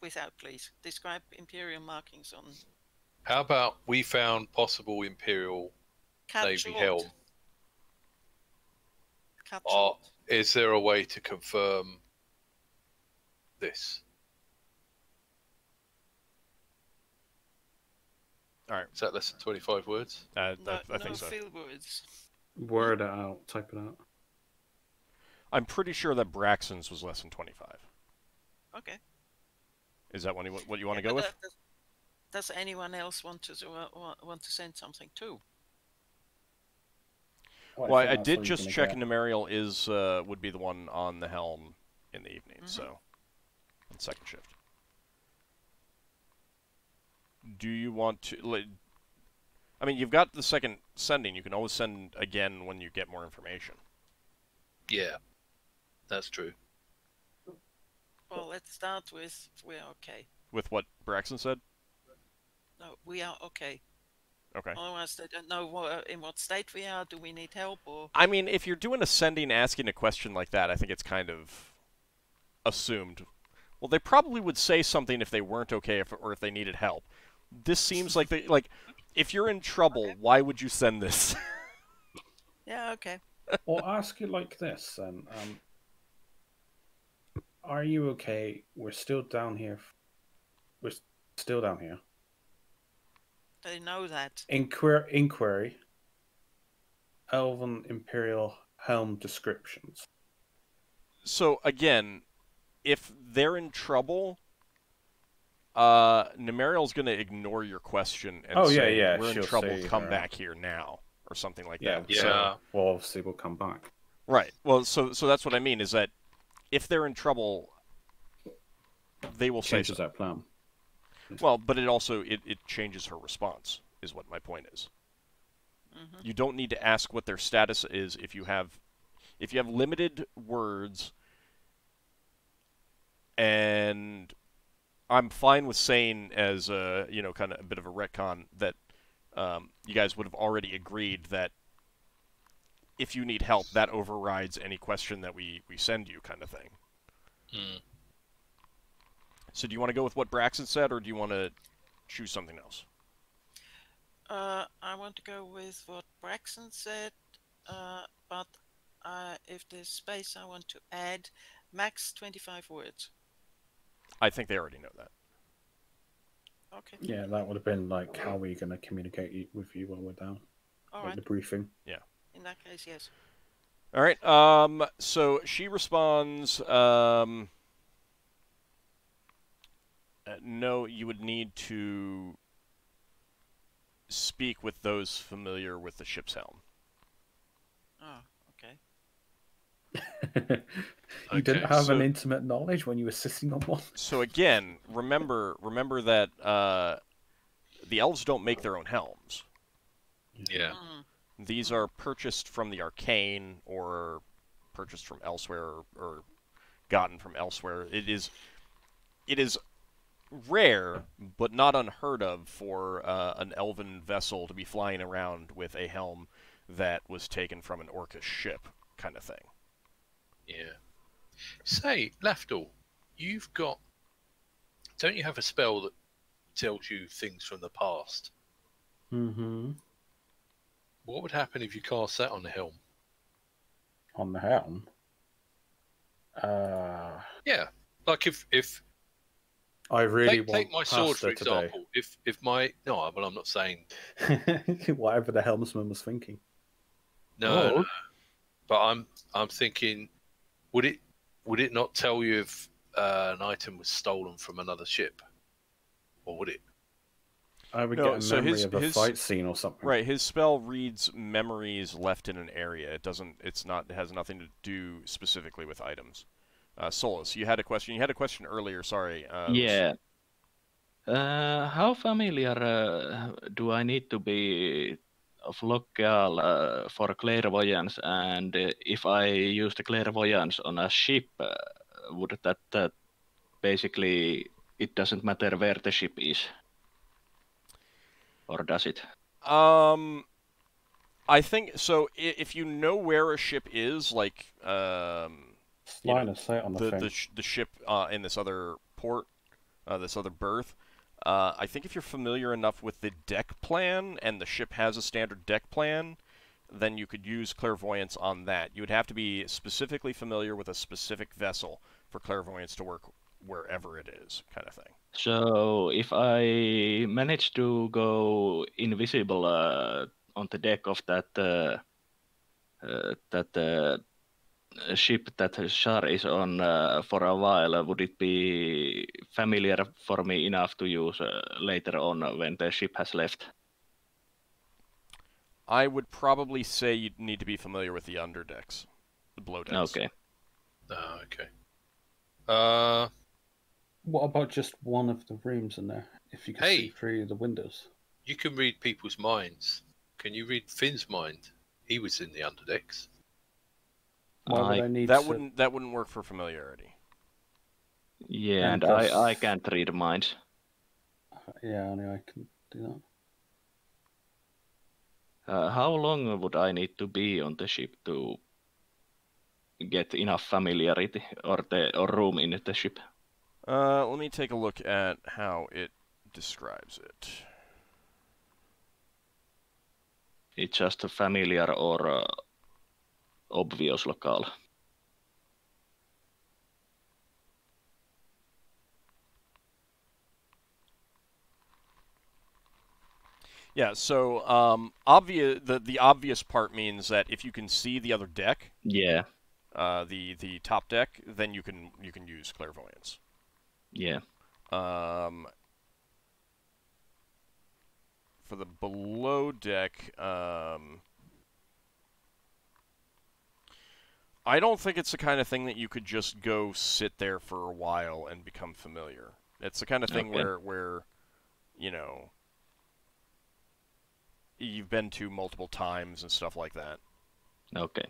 Without please describe Imperial markings on. How about we found possible Imperial Navy helm? Is there a way to confirm this? All right. Is that less than 25 words? I No think so. fill words. Word it out. Type it out. I'm pretty sure that Braxon's was less than 25. Okay. Is that what you want to Yeah, go but with? Does anyone else want to send something too? Well, I did just check, and Numerial would be the one on the helm in the evening, so on second shift. Do you want to? I mean, you've got the second sending. You can always send again when you get more information. Yeah, that's true. Well, let's start with we are okay. With what Braxon said? No, we are okay. Okay. Otherwise, they don't know in what state we are. Do we need help or? I mean, if you're doing ascending, asking a question like that, I think it's kind of assumed. Well, they probably would say something if they weren't okay, or if they needed help. This seems like if you're in trouble, why would you send this? Yeah, okay. Or ask it like this, then. Are you okay? We're still down here. We're still down here. They know that. Inquiry. Elven Imperial Helm descriptions. So again, if they're in trouble, Nemariel's going to ignore your question and say, "We're in trouble. Come back here now," or something like that. Yeah. So, well, obviously we'll come back. Right. Well, so that's what I mean is that if they're in trouble, they will say so. Changes that plan. Well, but it also it changes her response. Is what my point is. Mm-hmm. You don't need to ask what their status is if you have limited words, and I'm fine with saying as a kind of a bit of a retcon that you guys would have already agreed that if you need help, that overrides any question that we send you, kind of thing. Mm. So do you want to go with what Braxon said, or do you want to choose something else? I want to go with what Braxon said, but if there's space, I want to add max 25 words. I think they already know that. Okay. Yeah, that would have been like, how are we going to communicate with you while we're down? All like right. the briefing. Yeah. In that case, yes. All right. So she responds, no, you would need to speak with those familiar with the ship's helm. Oh, okay. You didn't have an intimate knowledge when you were sitting on one? So again, remember that the elves don't make their own helms. Yeah. These are purchased from the arcane or purchased from elsewhere or gotten from elsewhere. It is rare, but not unheard of for an elven vessel to be flying around with a helm that was taken from an orcish ship, kind of thing. Yeah. Say, Lafdul, don't you have a spell that tells you things from the past? Mm-hmm. What would happen if you cast that on the helm? On the helm? Yeah. Like if I really take my sword, for pasta today. example. If my... No, well, I'm not saying... Whatever the helmsman was thinking. No. But I'm thinking, would it not tell you if an item was stolen from another ship? Or would it? I would get a memory of a fight scene or something. Right, his spell reads memories left in an area. It has nothing to do specifically with items. Solas, you had a question. You had a question earlier. Sorry. Yeah. How familiar do I need to be of local for clairvoyance? And if I use the clairvoyance on a ship, would that basically it doesn't matter where the ship is, or does it? I think so. If you know where a ship is, like line of sight on the ship in this other port, this other berth. I think if you're familiar enough with the deck plan, and the ship has a standard deck plan, then you could use clairvoyance on that. You would have to be specifically familiar with a specific vessel for clairvoyance to work wherever it is, kind of thing. So if I manage to go invisible on the deck of that ship that Shar is on for a while, would it be familiar for me enough to use later on when the ship has left? I would probably say you'd need to be familiar with the underdecks, the below decks. Okay. Okay. What about just one of the rooms in there? If you could see through the windows. You can read people's minds. Can you read Finn's mind? He was in the underdecks. Why would I need that wouldn't work for familiarity. Yeah, And and plus- I can't read minds. Yeah, only I can do that. How long would I need to be on the ship to get enough familiarity or room in the ship? Let me take a look at how it describes it. It's just a familiar or obvious locale. Yeah, so the obvious part means that if you can see the other deck, Yeah, the top deck, then you can use clairvoyance. yeah. For the below deck, I don't think it's the kind of thing that you could just go sit there for a while and become familiar. It's the kind of thing Okay. where you know, you've been to multiple times and stuff like that. Okay.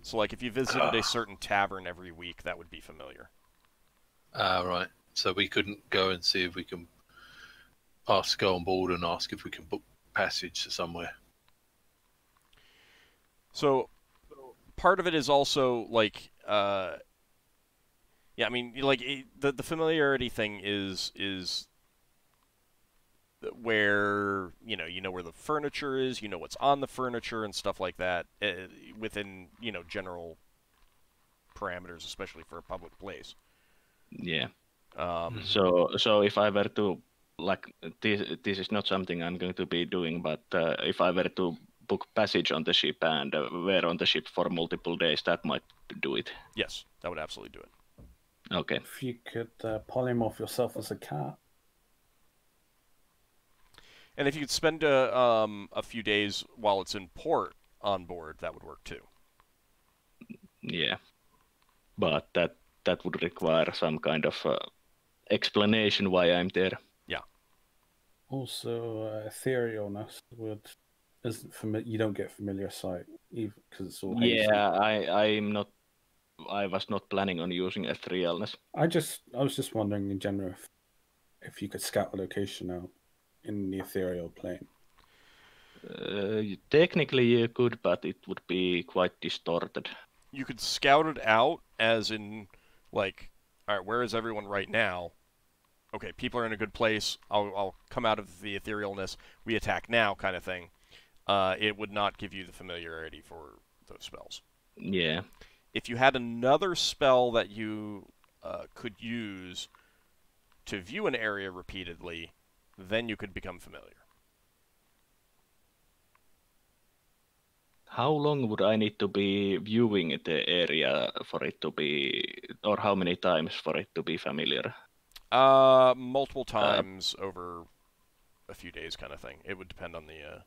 So, like, if you visited a certain tavern every week, that would be familiar. Right. So we couldn't go and see if we can go on board and ask if we can book passage to somewhere. So, part of it is also, like, yeah, I mean, like, the familiarity thing is where, you know where the furniture is, you know what's on the furniture and stuff like that, within, general parameters, especially for a public place. Yeah. Um, So if I were to, like, this is not something I'm going to be doing, but if I were to book passage on the ship and were on the ship for multiple days, that might do it. yes, that would absolutely do it. Okay. If you could polymorph yourself as a cat. And if you could spend a few days while it's in port on board, that would work too. Yeah. But that would require some kind of explanation why I'm there. Yeah. Also, etherealness isn't familiar. You don't get familiar sight, even because it's all hazy. Yeah, I was not planning on using etherealness. I was just wondering in general if you could scout the location out in the ethereal plane. Technically you could, but it would be quite distorted. You could scout it out, as in, like, all right, where is everyone right now? Okay, people are in a good place. I'll come out of the etherealness. We attack now, kind of thing. It would not give you the familiarity for those spells. Yeah. If you had another spell that you could use to view an area repeatedly, then you could become familiar. How long would I need to be viewing the area for it to be, or how many times for it to be familiar? Multiple times over a few days, kind of thing. It would depend on the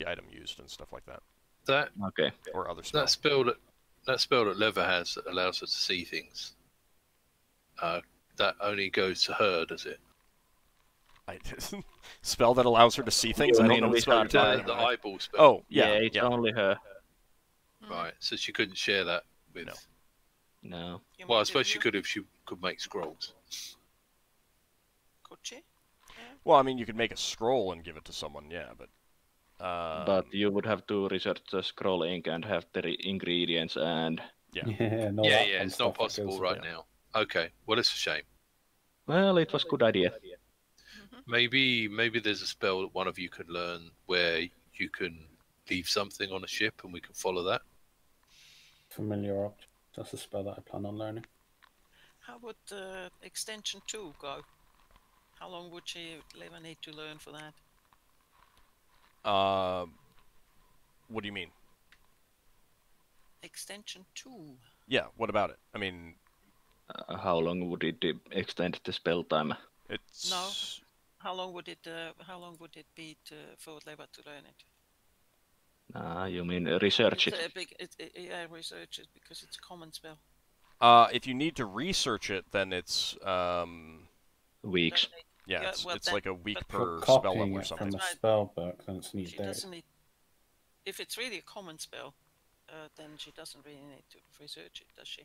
item used and stuff like that. That Okay. Or other spells. that spell that Leva has that allows her to see things. That only goes to her, does it? Spell that allows her to see things? I don't know what spell you're talking The about. eyeball spell. Oh, yeah. It's only her. Right. So she couldn't share that with. No. No. You Well, I want to suppose she view? could if she could make scrolls. Could she? Well, I mean, you could make a scroll and give it to someone, yeah, but... But you would have to research the scroll ink and have the ingredients and... Yeah. Yeah, Yeah, it's not possible right now. Okay. Well, it's a shame. Well, it was a good idea. Maybe there's a spell that one of you could learn where you can leave something on a ship and we can follow that. Familiar object. That's a spell that I plan on learning. How would extension 2 go? How long would Leva need to learn for that? What do you mean? Extension 2. Yeah, what about it? I mean, How long would it extend the spell time? it's... No. How long would it be for Leva to learn it? You mean research it? Yeah, research it because it's a common spell. If you need to research it, then it's... Weeks. Yeah, Yeah, it's, well, it's then- like a week but- per For spell copying level or it something. from a Right. spell book, then it's She needed. doesn't need. If it's really a common spell, then she doesn't really need to research it, does she?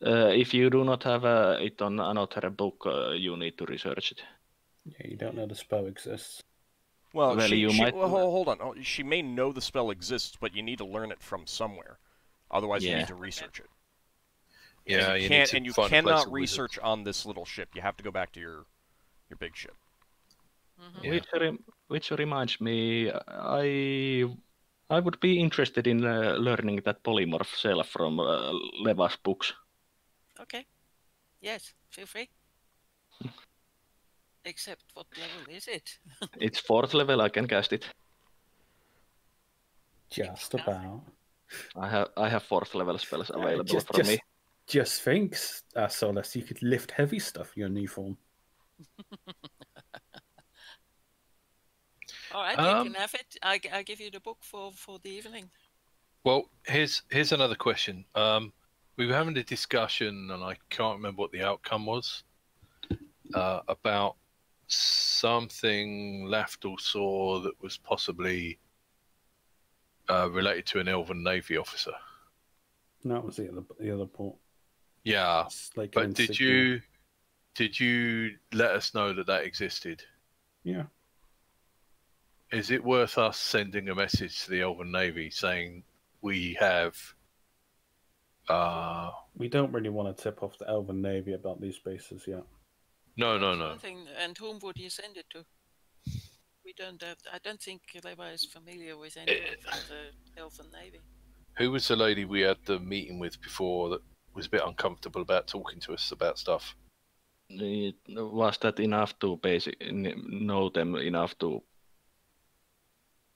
If you do not have it on another book, you need to research it. Yeah, you don't know the spell exists. Well, Well, you might- well, hold on. Oh, she may know the spell exists, but you need to learn it from somewhere. Otherwise, you Yeah. need to research it. Yeah, and you can't, need to and you find a place cannot of research on this little ship. You have to go back to your big ship. Mhm. Yeah. Which reminds me, I would be interested in learning that polymorph self from Leva's books. Okay. Yes, feel free. Except what level is it? It's 4th level. I can cast it. Just about. I have 4th level spells available for me. Just think, Solas, you could lift heavy stuff in your new form. All right, you can have it. I give you the book for the evening. Well, here's another question. We were having a discussion, and I can't remember what the outcome was, about something Lafdul saw that was possibly related to an Elven Navy officer. That was the other port. Yeah, It's like but an did insignia. you let us know that existed? Yeah. Is it worth us sending a message to the Elven Navy saying we have? We don't really want to tip off the Elven Navy about these bases yet. No. One thing, and whom would you send it to? We don't have. I don't think Leva is familiar with any of the Elven Navy. Who was the lady we had the meeting with before that was a bit uncomfortable about talking to us about stuff? Was that enough to know them enough to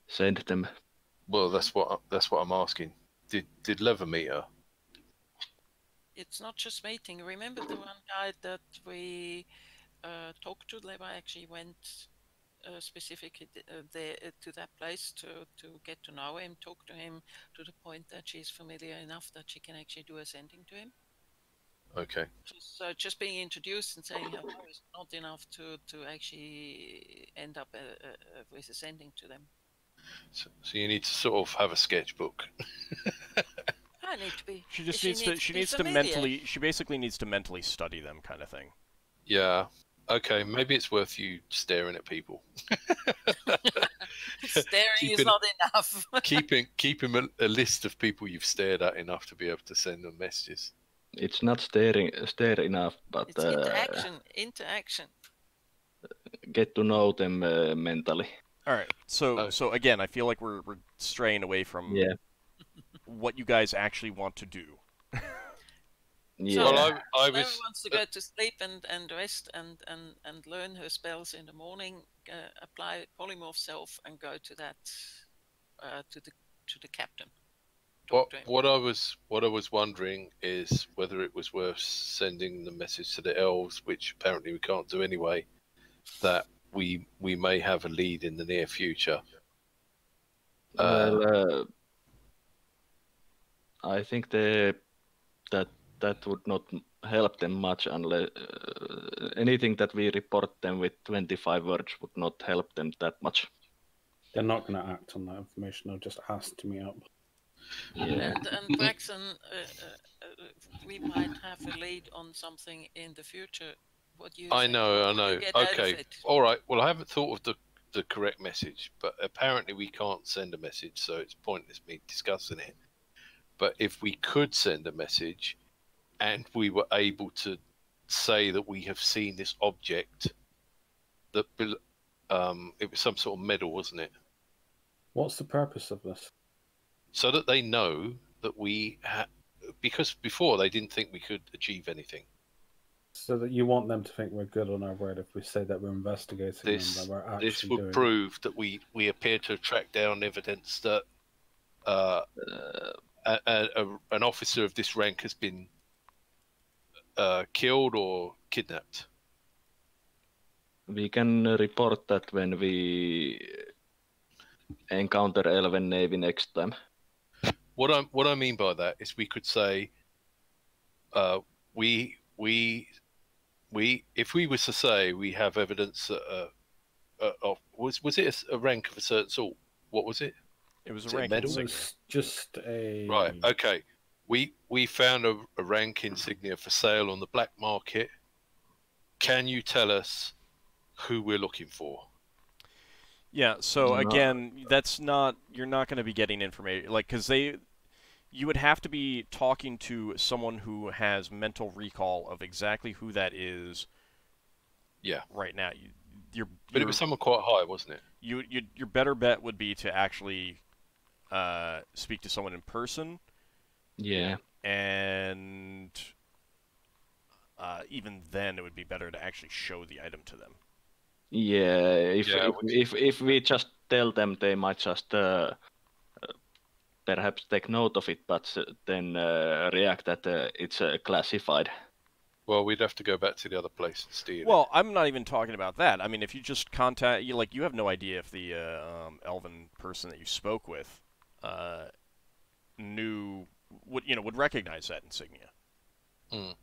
send them? Well, that's what I'm asking. Did Lever meet her? It's not just meeting. Remember the one guy that we talked to? Leva actually went specifically there to that place to get to know him, talk to him to the point that she's familiar enough that she can actually do a sending to him. Okay. So just being introduced and saying hello is not enough to actually end up with a sending to them. So you need to sort of have a sketchbook. I need to be. She basically needs to mentally study them, kind of thing. Yeah. Okay. Maybe it's worth you staring at people. Staring is not enough. keeping a list of people you've stared at enough to be able to send them messages. It's not stare enough, but it's interaction. Get to know them mentally. All right. So again, I feel like we're straying away from what you guys actually want to do. Yeah. So, well, I Leva was wants to go to sleep and rest and learn her spells in the morning. Apply polymorph self and go to that to the captain. What I was wondering is whether it was worth sending the message to the elves, which apparently we can't do anyway, that we may have a lead in the near future. Well, I think that would not help them much unless anything that we report them with 25 words would not help them that much. They're not going to act on that information. They'll just ask to meet up. Yeah. And Braxon, we might have a lead on something in the future. What do you I think? know. What will you get out of Okay. it? All right. Well, I haven't thought of the correct message, but apparently we can't send a message, so it's pointless me discussing it. But if we could send a message and we were able to say that we have seen this object, that it was some sort of medal, wasn't it? What's the purpose of this? So that they know that because before they didn't think we could achieve anything. So that you want them to think we're good on our word if we say that we're investigating This them, that we're actually this would doing prove that we appear to have tracked down evidence that an officer of this rank has been killed or kidnapped. We can report that when we encounter Elven Navy next time. What I mean by that is we could say, if we was to say we have evidence that was it a rank of a certain sort? What was it? It was Is a it a rank medal? It insignia. was just a... Right. Okay. we found a rank insignia for sale on the black market. Can you tell us who we're looking for? Yeah, so No. again, that's not, you're not going to be getting information, like, because you would have to be talking to someone who has mental recall of exactly who that is. Yeah. Right now, But it was someone quite high, wasn't it? Your better bet would be to actually speak to someone in person. Yeah. And even then, it would be better to actually show the item to them. Yeah, if we just tell them, they might just perhaps take note of it, but then react that it's classified. Well, we'd have to go back to the other place and steal it. Well, I'm not even talking about that. I mean, if you just contact, you have no idea if the elven person that you spoke with would recognize that insignia. Mm.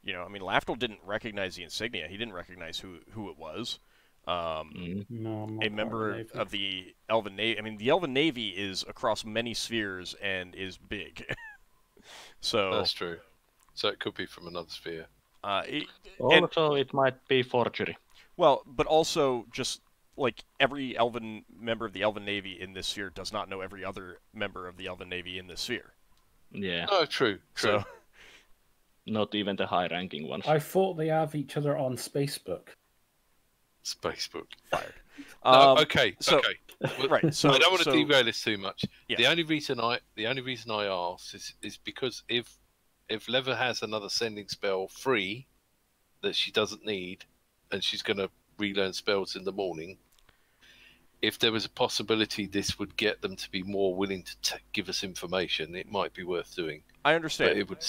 I mean, Lafdul didn't recognize the insignia. He didn't recognize who it was. No, a member of the Elven Navy. I mean, the Elven Navy is across many spheres and is big. So that's true. So it could be from another sphere. Also, it might be forgery. Well, but also just like every Elven member of the Elven Navy in this sphere does not know every other member of the Elven Navy in this sphere. Yeah. Oh, true. So, not even the high-ranking ones. I thought they have each other on Spacebook. Spacebook. Fired. No, okay. So, okay. Right. So I don't want to derail this too much. Yeah. The only reason I ask is because if Lever has another sending spell free that she doesn't need, and she's going to relearn spells in the morning, if there was a possibility this would get them to be more willing to give us information, it might be worth doing. I understand. But it would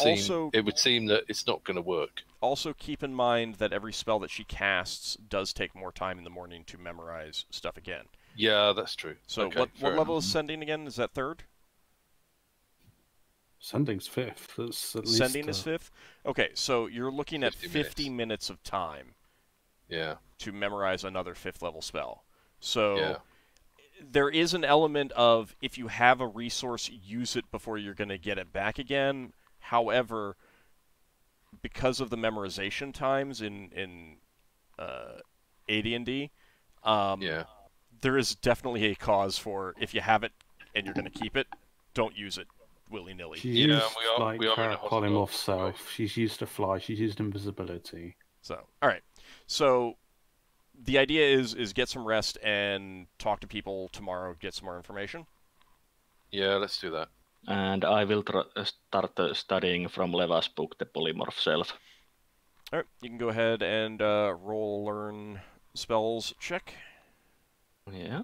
seem that it's not going to work. Also, keep in mind that every spell that she casts does take more time in the morning to memorize stuff again. Yeah, that's true. So okay, what level is sending again? Is that third? Sending's 5th. That's at least, Sending is 5th? Okay, so you're looking at 50 minutes. minutes of time Yeah. to memorize another 5th level spell. So Yeah. there is an element of, if you have a resource, use it before you're going to get it back again. However, because of the memorization times in AD&D, there is definitely a cause for, if you have it and you're going to keep it, don't use it willy-nilly. She's used her polymorph self. She's used to fly. She's used invisibility. So, all right. So the idea is get some rest and talk to people tomorrow, get some more information. Yeah, let's do that. And I will start studying from Leva's book, The Polymorph Self. All right, you can go ahead and roll learn spells check. Yeah.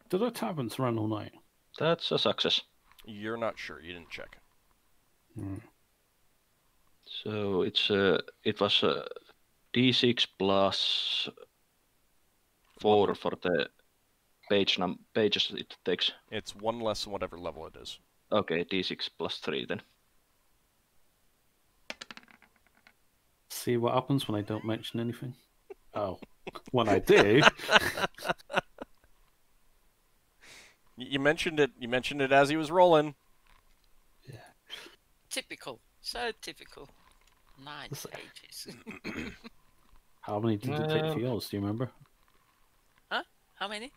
Do the taverns run all night? That's a success. You're not sure. You didn't check. So it was D6 plus 4 for the pages it takes. It's 1 less than whatever level it is. Okay, D6 plus 3 then. See what happens when I don't mention anything? Oh, when I do. You mentioned it. You mentioned it as he was rolling. Yeah. Typical. So typical. 9 pages. How many did it take for yours? Do you remember? Huh? How many?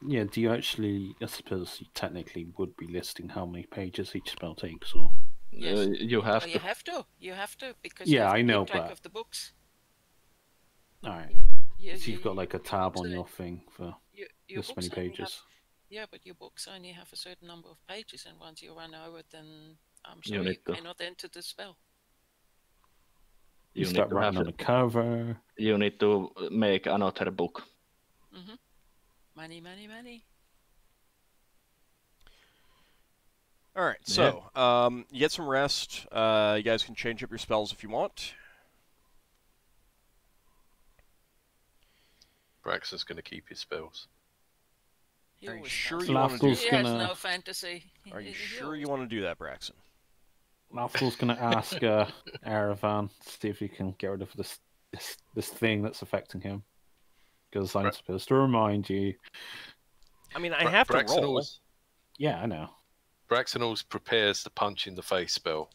Yeah, do you actually... I suppose you technically would be listing how many pages each spell takes, or... Yes. You have Well, to. you have to. You have to, because Yeah, you have to I know, keep track but- of the books. Alright. You, So you've got like a tab on books, your thing for your this many books only have- pages. Yeah, but your books only have a certain number of pages, and once you run over it, then I'm You sorry, need you to- cannot enter the spell. You need start to writing have on the cover. You need to make another book. Mm-hmm. Money, money, money. All right, so you get some rest. You guys can change up your spells if you want. Braxon's going to keep his spells. He Are you always sure does. you want to do? Lafdul's He has gonna- no fantasy. Are you He sure you always- want to do that, Braxon? Lafdul's going to ask Aravan to see if he can get rid of this thing that's affecting him. because I'm supposed to remind you. I mean, I have to Braxon roll. always, Yeah, I know. Braxon always prepares the punch in the face spell,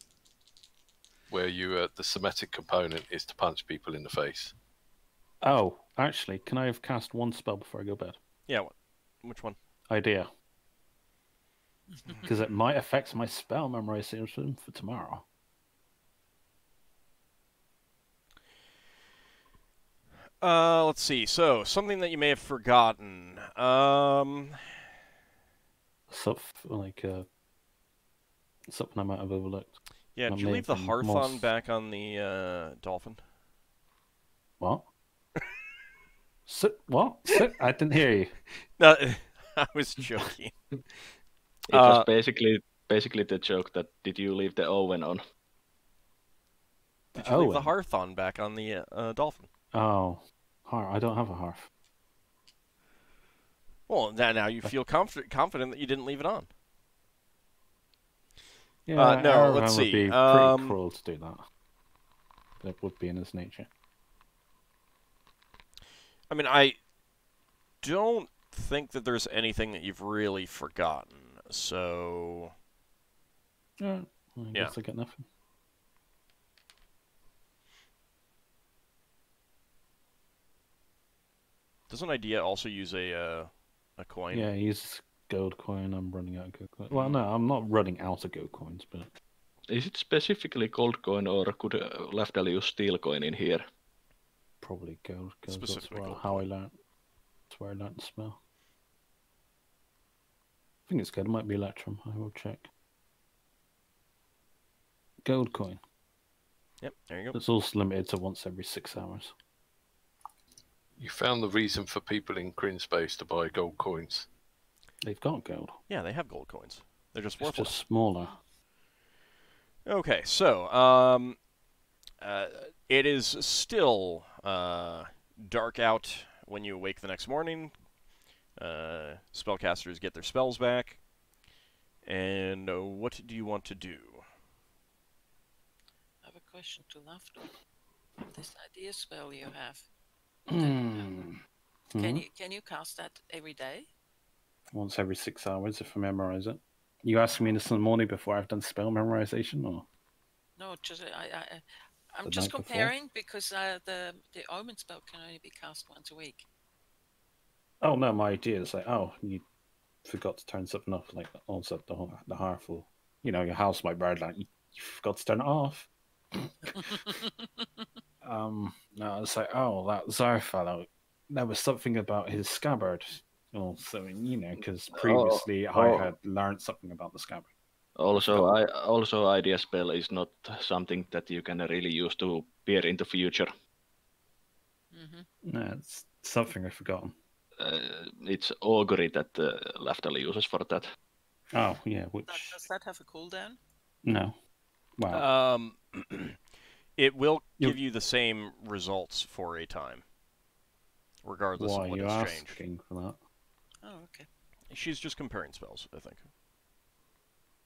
where you the somatic component is to punch people in the face. Oh, actually, can I have cast one spell before I go to bed? Yeah, which one? Idea. Because it might affect my spell memorization for tomorrow. Let's see. So, something that you may have forgotten. Something I might have overlooked. Yeah, did you leave the hearth on back on the dolphin? What? What? I didn't hear you. No, I was joking. It was basically the joke that did you leave the oven on? Did you leave the hearth on back on the dolphin? Oh, I don't have a hearth. Well, now you feel confident that you didn't leave it on. Yeah, no, let's would see. be pretty cruel to do that. But it would be in his nature. I mean, I don't think that there's anything that you've really forgotten, so... I guess I get nothing. Doesn't Idea also use a coin? Yeah, use gold coin. I'm running out of gold coin. Well, no, I'm not running out of gold coins, but... Is it specifically gold coin, or could Lafdul use steel coin in here? Probably gold. Specifically gold how I learned. That's where I learned the spell. I think it's good. It might be Electrum. I will check. Gold coin. Yep, there you go. It's also limited to once every 6 hours. You found the reason for people in Kryn space to buy gold coins. They've got gold. Yeah, they have gold coins. They're just It's worthless. just smaller. Okay, so it is still dark out when you awake the next morning. Spellcasters get their spells back. And what do you want to do? I have a question to Lafdul. This idea spell you have. Can you cast that every day? Once every 6 hours if I memorize it. You asking me this in the morning before I've done spell memorization, or? No, just I'm The just night before? comparing because the omen spell can only be cast once a week. Oh no, my idea is like, oh, you forgot to turn something off, like also the hearth, or your house might burn, like you forgot to turn it off. No, it's like, oh, that Zar fellow, there was something about his scabbard. Also, because previously I had learned something about the scabbard. Also, idea spell is not something that you can really use to peer into future. Mm-hmm. No, it's something I've forgotten. It's augury that Lafdul uses for that. Oh yeah, Does that have a cooldown? No. Wow. It will give you the same results for a time, regardless of what you has asking changed. For that? Oh, okay. She's just comparing spells, I think.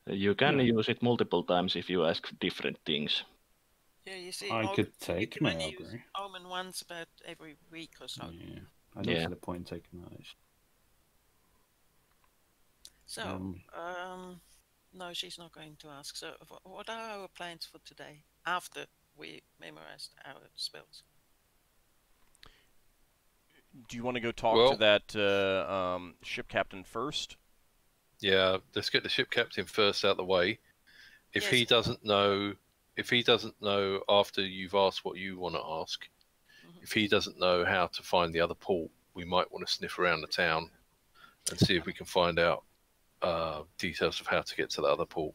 You can use it multiple times if you ask different things. Yeah, you see, I could take my only use augury. omen once about every week or so. Yeah, I don't see the point in taking that. So, no, she's not going to ask. So, what are our plans for today after we memorized our spells? Do you want to go talk to that ship captain first? Yeah, let's get the ship captain first out of the way. If he doesn't know after you've asked what you want to ask, if he doesn't know how to find the other port, we might want to sniff around the town and see if we can find out details of how to get to the other port.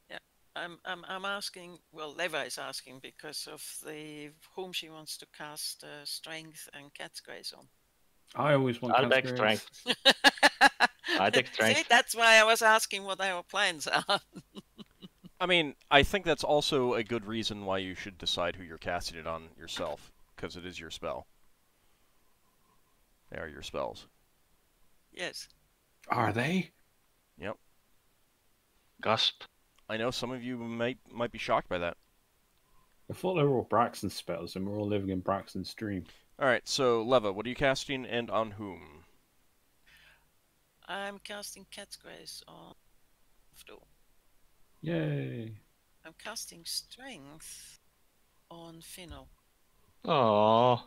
Yeah, I'm asking. Well, Leva is asking because of whom she wants to cast strength and cat's grace on. I always want. I'll take strength. I take strength. See, that's why I was asking what our plans are. I mean, I think that's also a good reason why you should decide who you're casting it on yourself, because it is your spell. They are your spells. Yes. Are they? Yep. Gasp. I know some of you might be shocked by that. I thought they were all Braxton spells, and we're all living in Braxton's dream. All right, so Leva, what are you casting and on whom? I'm casting Cat's Grace on Lafdul. Yay! I'm casting Strength on Finnel. Oh,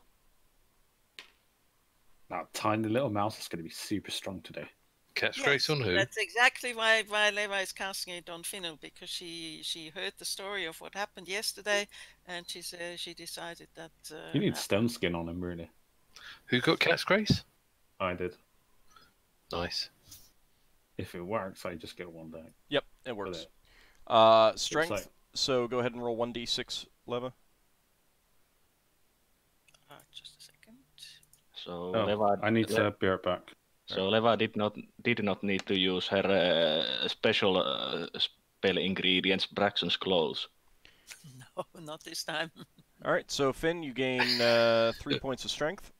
That tiny little mouse is going to be super strong today. Cat's Yes, Grace on who? that's exactly why Leva is casting it on Finnel, because she heard the story of what happened yesterday, and she decided that You need stone skin on him, really. Who got Cat's Grace? I did. Nice. If it works, I just get one die. Yep, it works. it. Strength. like- So go ahead and roll 1d6, Leva. just a second. so Oh, Leva. I need to be right back. So Leva did not need to use her special spell ingredients, Braxon's clothes. No, not this time. All right, so Finn, you gain 3 points of strength.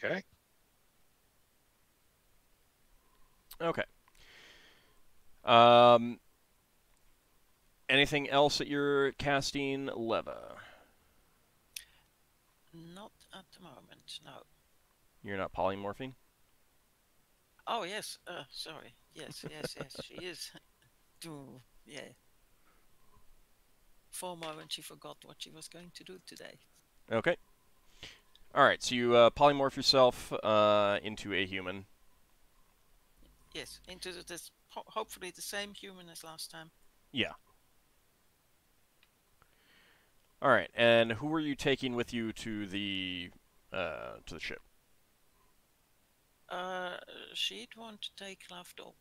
Okay. Okay. Anything else that you're casting, Leva? Not at the moment, no. You're not polymorphing? Oh, yes. Sorry. Yes. She is. Yeah. For a moment, she forgot what she was going to do today. Okay. All right, so you polymorph yourself into a human. Yes, into this, hopefully the same human as last time. Yeah. All right, and who are you taking with you to the ship? She'd want to take Lafdul.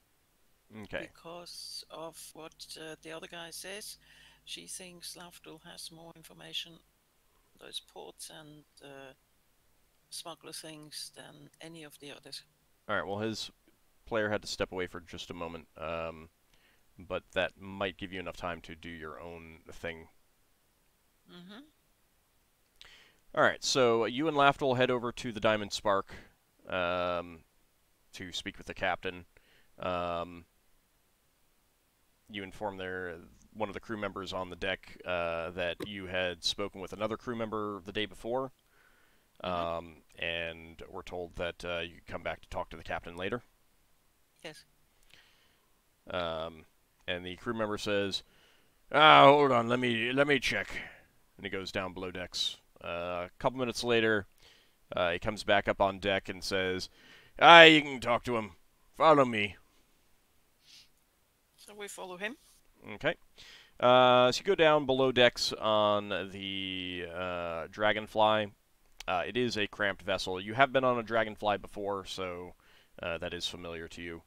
Okay. Because of what the other guy says. She thinks Lafdul has more information on those ports and smuggler things than any of the others. All right, well, his player had to step away for just a moment, but that might give you enough time to do your own thing. Mm-hmm. All right, so you and Lafdul head over to the Diamond Spark to speak with the captain. You inform one of the crew members on the deck that you had spoken with another crew member the day before, and were told that you could come back to talk to the captain later. Yes. And the crew member says, hold on, let me check. And he goes down below decks. A couple minutes later, he comes back up on deck and says, you can talk to him. Follow me. So we follow him. Okay. So you go down below decks on the Dragonfly. It is a cramped vessel. You have been on a Dragonfly before, so that is familiar to you.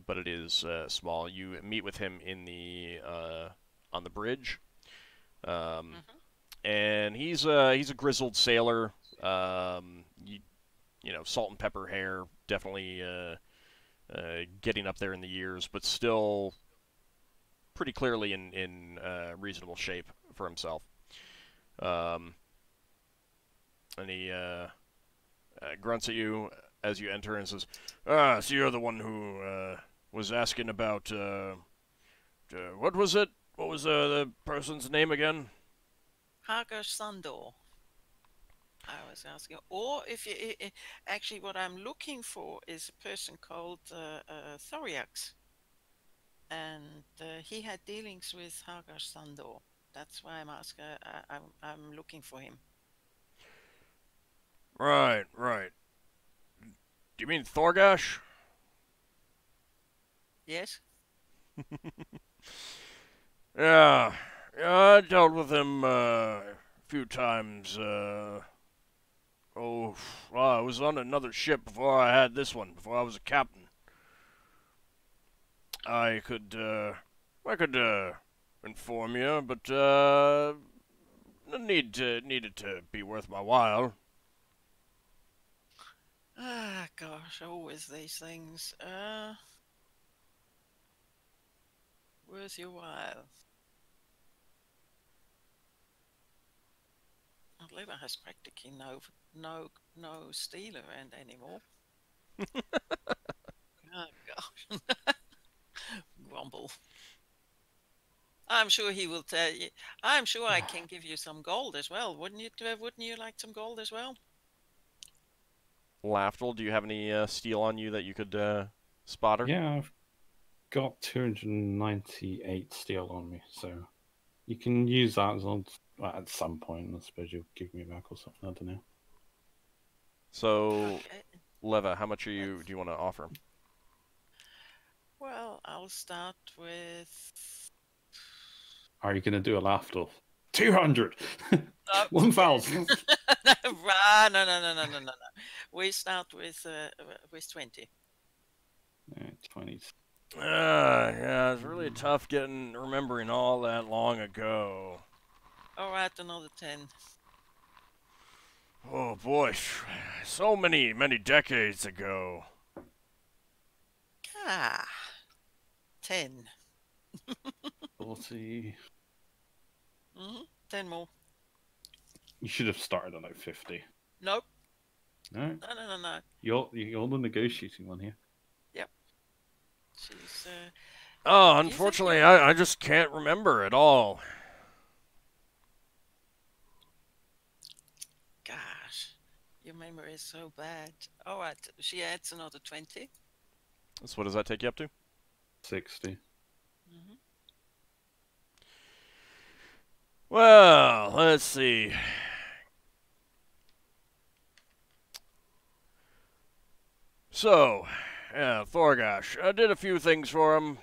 But it is small. You meet with him in the on the bridge, and he's a grizzled sailor. You know, salt and pepper hair, definitely getting up there in the years, but still pretty clearly in reasonable shape for himself. And he grunts at you as you enter and says, so you're the one who was asking about, what was it? What was the person's name again? Hagar Sandor. I was asking, or if you actually, what I'm looking for is a person called Thoriax, and he had dealings with Hagar Sandor. That's why I'm asking. I'm looking for him. Right. Do you mean Thorgash? Yes. Yeah, I dealt with him a few times. Well, I was on another ship before I had this one, before I was a captain. I could inform you, but needed to be worth my while. Ah, gosh, always these things. Worth your while. Lever has practically no stealer and anymore. Oh gosh. Grumble. I'm sure he will tell you. I'm sure I can give you some gold as well. Wouldn't you like some gold as well? Lafdul, do you have any steel on you that you could spot her? Yeah, I've got 298 steel on me, so you can use that as long at some point. I suppose you'll give me back or something. I don't know. So, Okay. Leva, how much do you want to offer him? Well, I'll start with. Are you going to do a Lafdul? 200! 1,000! No. We start with 20. 20. Yeah, it's really tough remembering all that long ago. All right, another 10. Oh boy, so many decades ago. 10. 40. 10 more. You should have started on like 50. Nope. No? No. You're the negotiating one here. Yep. She's. Oh, unfortunately, I just can't remember at all. Gosh, your memory is so bad. All right, she adds another 20. So what does that take you up to? 60. Well, let's see. So, yeah, Thorgash. I did a few things for him.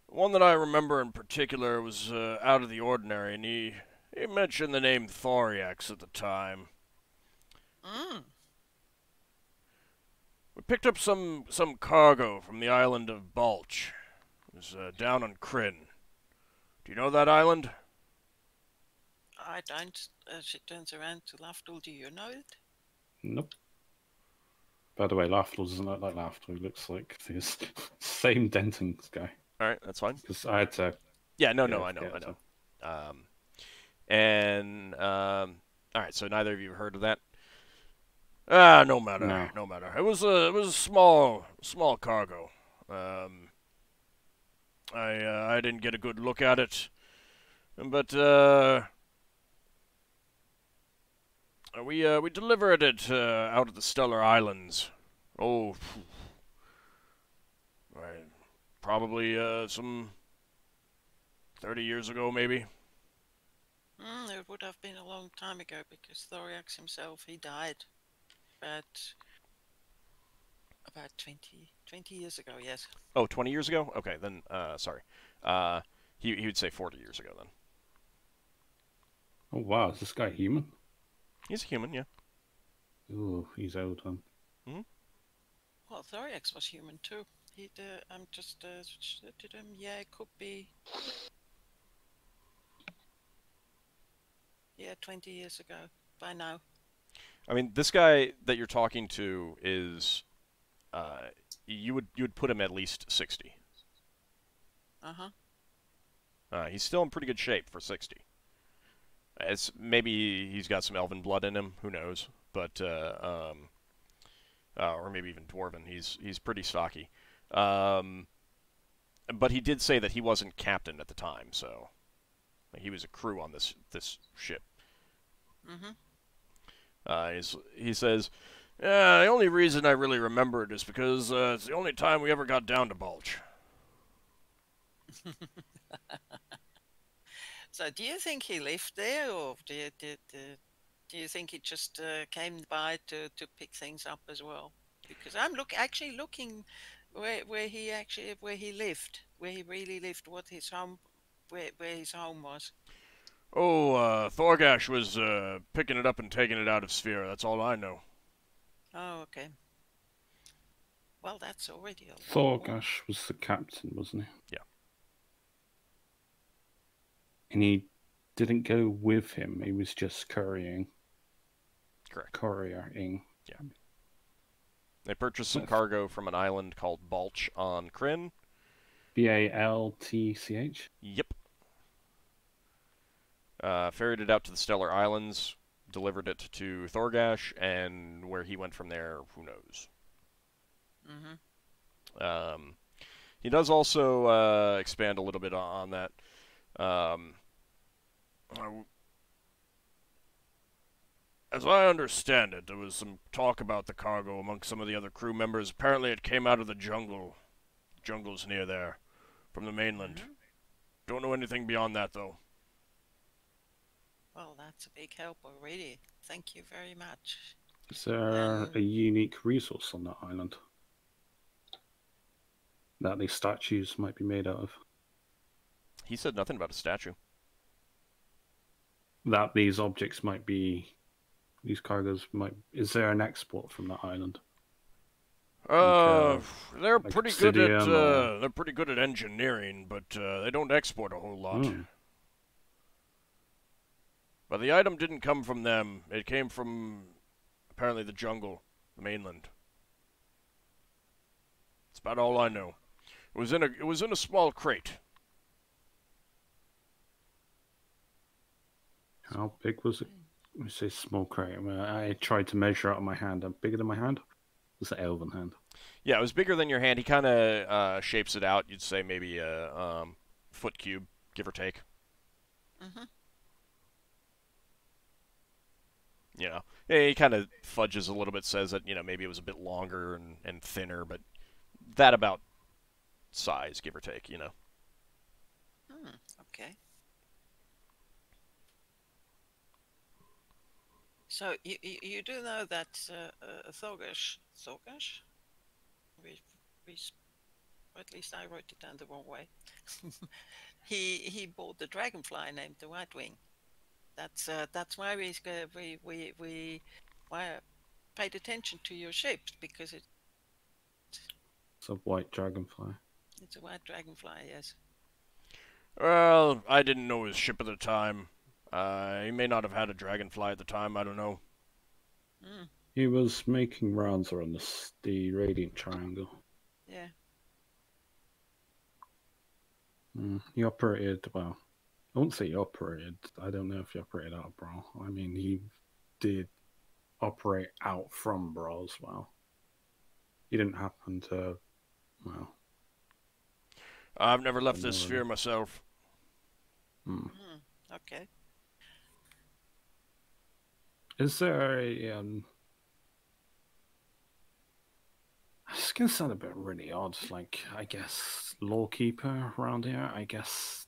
One that I remember in particular was out of the ordinary, and he mentioned the name Thoriax at the time. We picked up some cargo from the island of Balch. It was down on Kryn. Do you know that island? I don't. She turns around to Lafdul. Do you know it? Nope. By the way, Lafdul doesn't look like Lafdul. He looks like this same Denton guy. All right, that's fine. Because I had to. Yeah, no, I know. All right, so neither of you heard of that. No matter. It was a small cargo. I didn't get a good look at it, but we delivered it out of the Stellar Islands. Oh, right, probably some 30 years ago, maybe. It would have been a long time ago because Thoriax himself, he died about 20 years ago, yes. Oh, 20 years ago? Okay, then, sorry. He would say 40 years ago, then. Oh, wow, is this guy human? He's a human, yeah. Ooh, he's old, huh? Well, Thoriax was human too. I'm just did him. Yeah, it could be. Yeah, 20 years ago. By now. I mean, this guy that you're talking to is, you would put him at least 60. He's still in pretty good shape for 60. Maybe he's got some elven blood in him. Who knows? But or maybe even dwarven. He's pretty stocky. But he did say that he wasn't captain at the time, so he was a crew on this ship. He says, "Yeah, the only reason I really remember it is because it's the only time we ever got down to Balch." So, do you think he lived there, or do you think he just came by to pick things up as well? Because I'm actually looking where he lived, where he really lived, what his home, where his home was. Oh, Thorgash was picking it up and taking it out of Sphere. That's all I know. Oh, okay. Well, that's already a lot. Thorgash was the captain, wasn't he? Yeah. And he didn't go with him. He was just couriering. Correct. Couriering. Yeah. They purchased some cargo from an island called Balch on Kryn. Baltch? Yep. ferried it out to the Stellar Islands, delivered it to Thorgash, and where he went from there, who knows. He does also expand a little bit on that. As I understand it, there was some talk about the cargo among some of the other crew members. Apparently it came out of the jungles near there, from the mainland. Don't know anything beyond that, though. Well, that's a big help already. Thank you very much. Is there a unique resource on that island that these statues might be made out of? He said nothing about a statue. That these objects might be, these cargoes might. Is there an export from that island? They're like pretty good at obsidian or- they're pretty good at engineering, but they don't export a whole lot. But the item didn't come from them. It came from apparently the jungle, the mainland. That's about all I know. It was in a small crate. How big was it? Let me say small crate. I mean, I tried to measure out of my hand. Bigger than my hand? Was it elven hand? Yeah, it was bigger than your hand. He kind of shapes it out. You'd say maybe a foot cube, give or take. You know, he kind of fudges a little bit, says that, you know, maybe it was a bit longer and thinner, but that about size, give or take, you know. Okay. So you do know that Thorgash, or at least I wrote it down the wrong way. he bought the dragonfly named the White Wing. That's why we paid attention to your ship, because it's a white dragonfly. It's a white dragonfly, yes. Well, I didn't know his ship at the time. He may not have had a dragonfly at the time, I don't know. He was making rounds around the Radiant Triangle. Yeah. He operated, well, I won't say he operated. I don't know if he operated out of Brawl. I mean, he did operate out from Brawl as well. He didn't happen to, well... I've never left this sphere myself. Okay. Is there a... It's going to sound a bit really odd, like, I guess, lawkeeper around here, I guess...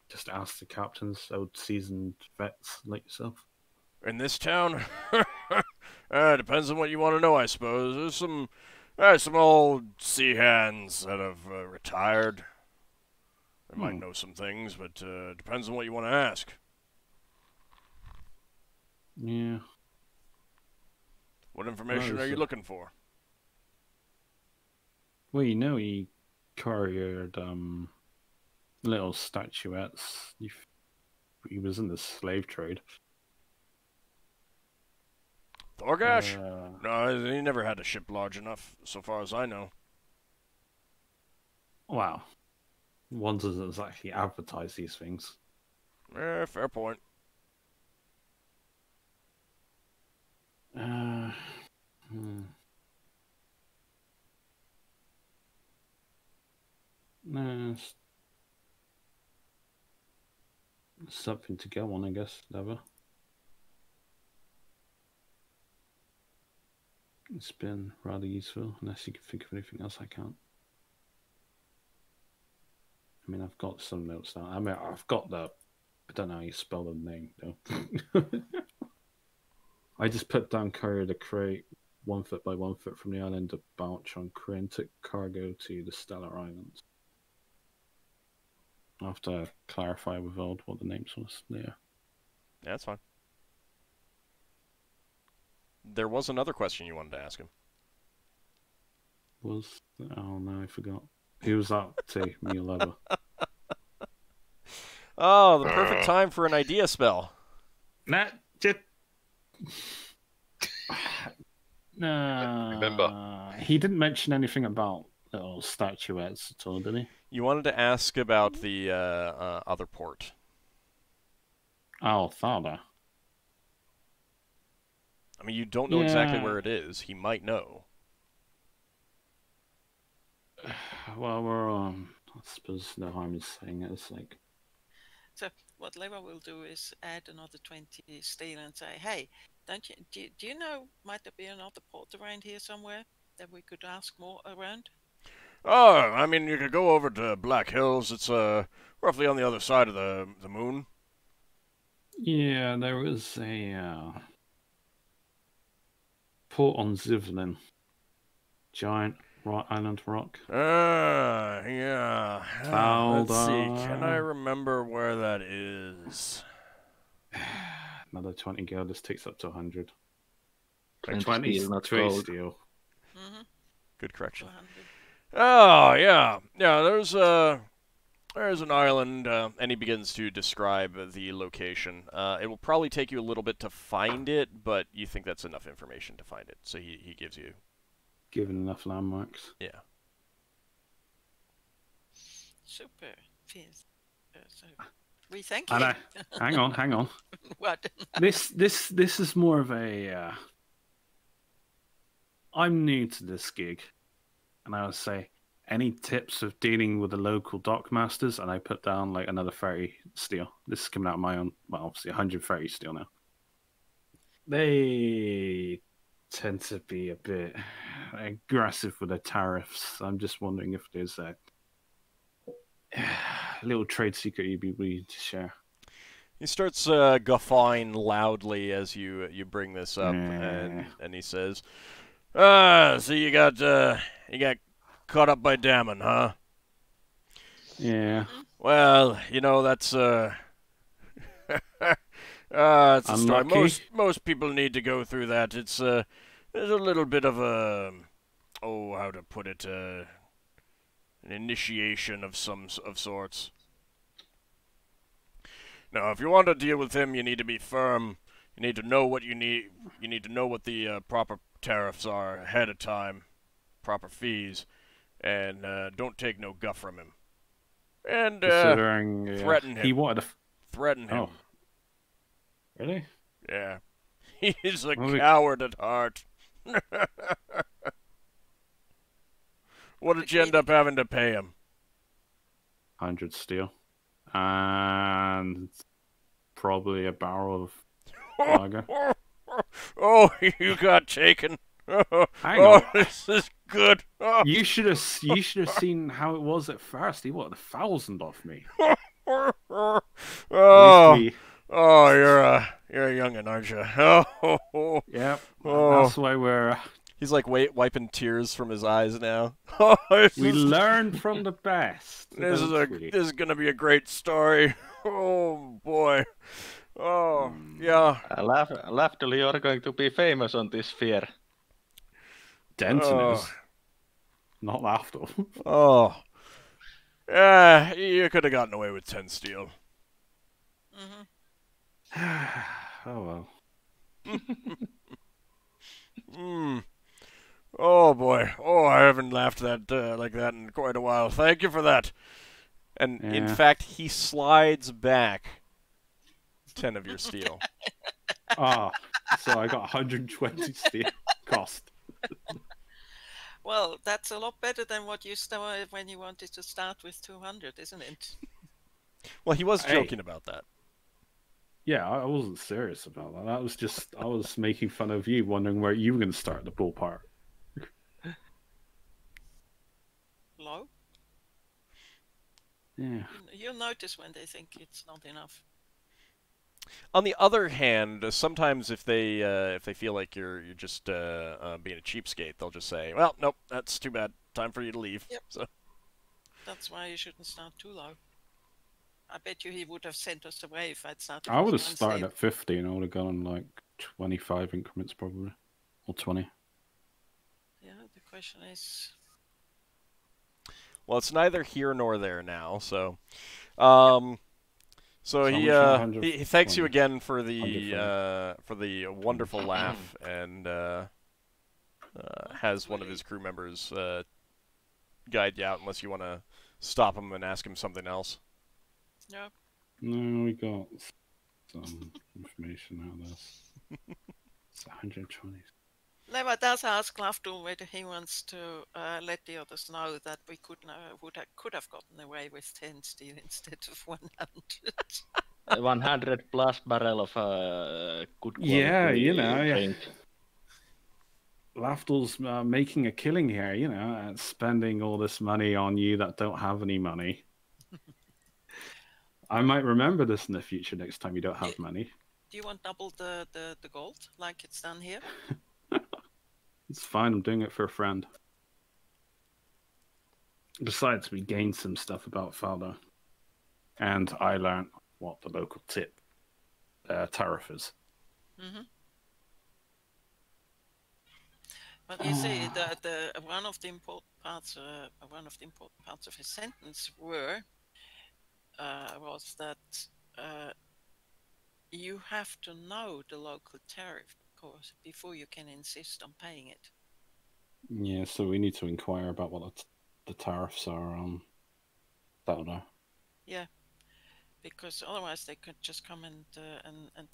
Just ask the captains, old seasoned vets like yourself. In this town? Depends on what you want to know, I suppose. There's some old sea hands that have retired. They might know some things, but depends on what you want to ask. Yeah. What information are you looking for? Well, you know, he couriered little statuettes. He was in the slave trade. Thorgash? No, he never had a ship large enough, so far as I know. Wow. One doesn't actually advertise these things. Fair point. No, something to go on, I guess, Leva. It's been rather useful, unless you can think of anything else I can't. I mean, I've got some notes now. I mean, I've got the... I don't know how you spell the name, though. I just put down courier the crate 1 foot by 1 foot from the island of Bouch on Kryn, took cargo to the Stellar Islands. I'll have to clarify with Old what the names was there. Yeah, that's fine. There was another question you wanted to ask him. Oh no, I forgot. Who was that to me, Leva? Oh, the perfect time for an idea spell. No. Remember. He didn't mention anything about little statuettes at all, did he? You wanted to ask about the other port. Thada. I mean, you don't know exactly Yeah. where it is. He might know. Well, we're I suppose no harm in saying it. It's like, So what Leva will do is add another 20 steel and say, hey, do you know, might there be another port around here somewhere that we could ask more around? Oh, I mean, you could go over to Black Hills. It's roughly on the other side of the moon. yeah, there was a port on Zivlin, giant island rock. Yeah. Let's see. Can I Faldar. remember where that is? Another 20 gold. This takes up to 100. 20 20 steel, not 20 gold. steel. Mm-hmm. Good correction. 200. Oh, yeah. Yeah, there's an island, and he begins to describe the location. It will probably take you a little bit to find it, but you think that's enough information to find it. So he gives you... Given enough landmarks. Yeah. Super. Fizz. So we thank you. And hang on. What? This is more of a. I'm new to this gig, and I would say, any tips of dealing with the local dockmasters? And I put down like another 30 steel. This is coming out of my own. Well, obviously 130 steel now. They tend to be a bit aggressive with their tariffs. I'm just wondering if there's a little trade secret you'd be willing to share. He starts guffawing loudly as you bring this up, and he says, so you got caught up by Damon, huh? Yeah. Well, you know, that's it's a story. Unlucky. Most people need to go through that. It's there's a little bit of a how to put it, an initiation of sorts. Now, if you want to deal with him, you need to be firm. You need to know what you need. You need to know what the proper tariffs are ahead of time, proper fees, and don't take no guff from him. And Considering threaten him. he wanted to. Threaten him. Oh. Really? Yeah. He's a Well, coward at heart. What did you end up having to pay him? 100 steel. And probably a barrel of lager. Oh, you got taken. Hang on. This is good. You should have seen how it was at first. He wanted 1,000 off me. Oh, At least you're a youngin', aren't you? Oh, Yep. Oh. That's why we're. He's like wiping tears from his eyes now. We learned from the best. This is gonna be a great story. Oh boy. Oh yeah. Lafdul, you're going to be famous on this sphere. Denton Oh. is. Not Lafdul. Oh. Yeah, you could have gotten away with 10 steel. Mm-hmm. Oh well. Oh boy. Oh, I haven't laughed that like that in quite a while. Thank you for that. And in Yeah. fact, he slides back 10 of your steel. Ah, so I got 120 steel cost. Well, that's a lot better than what you started when you wanted to start with 200, isn't it? Well, he was Hey. joking about that. Yeah, I wasn't serious about that. That was just I was making fun of you, wondering where you were going to start the ballpark. Low? Yeah. You'll notice when they think it's not enough. On the other hand, sometimes if they feel like you're just being a cheapskate, they'll just say, "Well, nope, that's too bad. Time for you to leave." Yep. So That's why you shouldn't start too low. I bet you he would have sent us away if I'd started I with would have one started steel. at 50 and I would have gone like 25 increments probably. Or 20. Yeah, the question is... well, it's neither here nor there now. So, So he how much? he thanks you 120. again for 140. the wonderful laugh, and has one of his crew members guide you out unless you want to stop him and ask him something else. Yeah. No, we got some information out of this. It's 120. Leva does ask Lafdul whether he wants to let the others know that we could have gotten away with 10 steel instead of 100. 100 plus barrel of good quality Yeah, you know, drink. Lafdul's making a killing here, you know, and spending all this money on you that don't have any money. I might remember this in the future next time you don't have money. Do you want double the gold like it's done here? It's fine, I'm doing it for a friend. Besides, we gained some stuff about Faldo. And I learned what the local tariff is. Mm-hmm. But you see, the one of the important parts of his sentence was that you have to know the local tariff, of course, before you can insist on paying it. Yeah, so we need to inquire about what the tariffs are on Faldo. Yeah, because otherwise they could just come and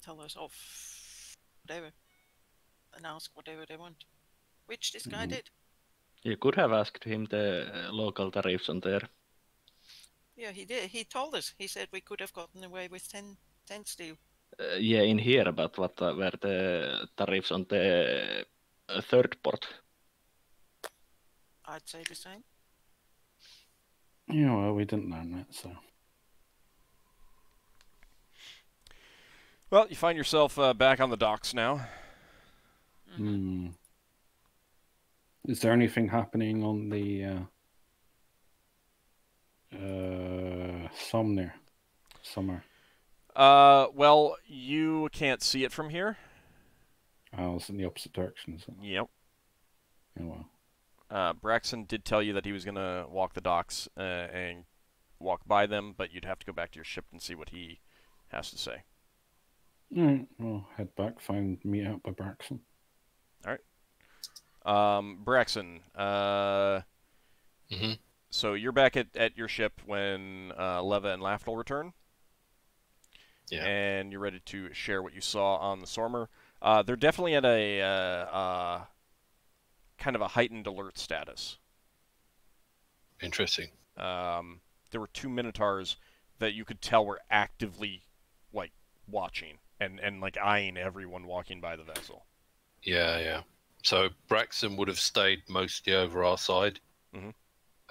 tell us off whatever, and ask whatever they want, which this guy did. You could have asked him the local tariffs on there. Yeah, he did. He told us. He said we could have gotten away with 10 steel. Yeah, in here, but what were the tariffs on the third port? I'd say the same. Yeah, well, we didn't learn that, so. Well, you find yourself back on the docks now. Mm-hmm. Is there anything happening on the somewhere? Well, you can't see it from here. Oh, it's in the opposite direction, is it? Yep. Oh, well. Braxon did tell you that he was going to walk the docks and walk by them, but you'd have to go back to your ship and see what he has to say. All right, well, head back, meet out by Braxon. All right. Braxon, Mm-hmm. so you're back at your ship when Leva and Lafdul return? Yeah. And you're ready to share what you saw on the Sormer. They're definitely at a kind of a heightened alert status. Interesting. There were 2 Minotaurs that you could tell were actively, like, watching and like, eyeing everyone walking by the vessel. Yeah. So Braxon would have stayed mostly over our side. Mm-hmm.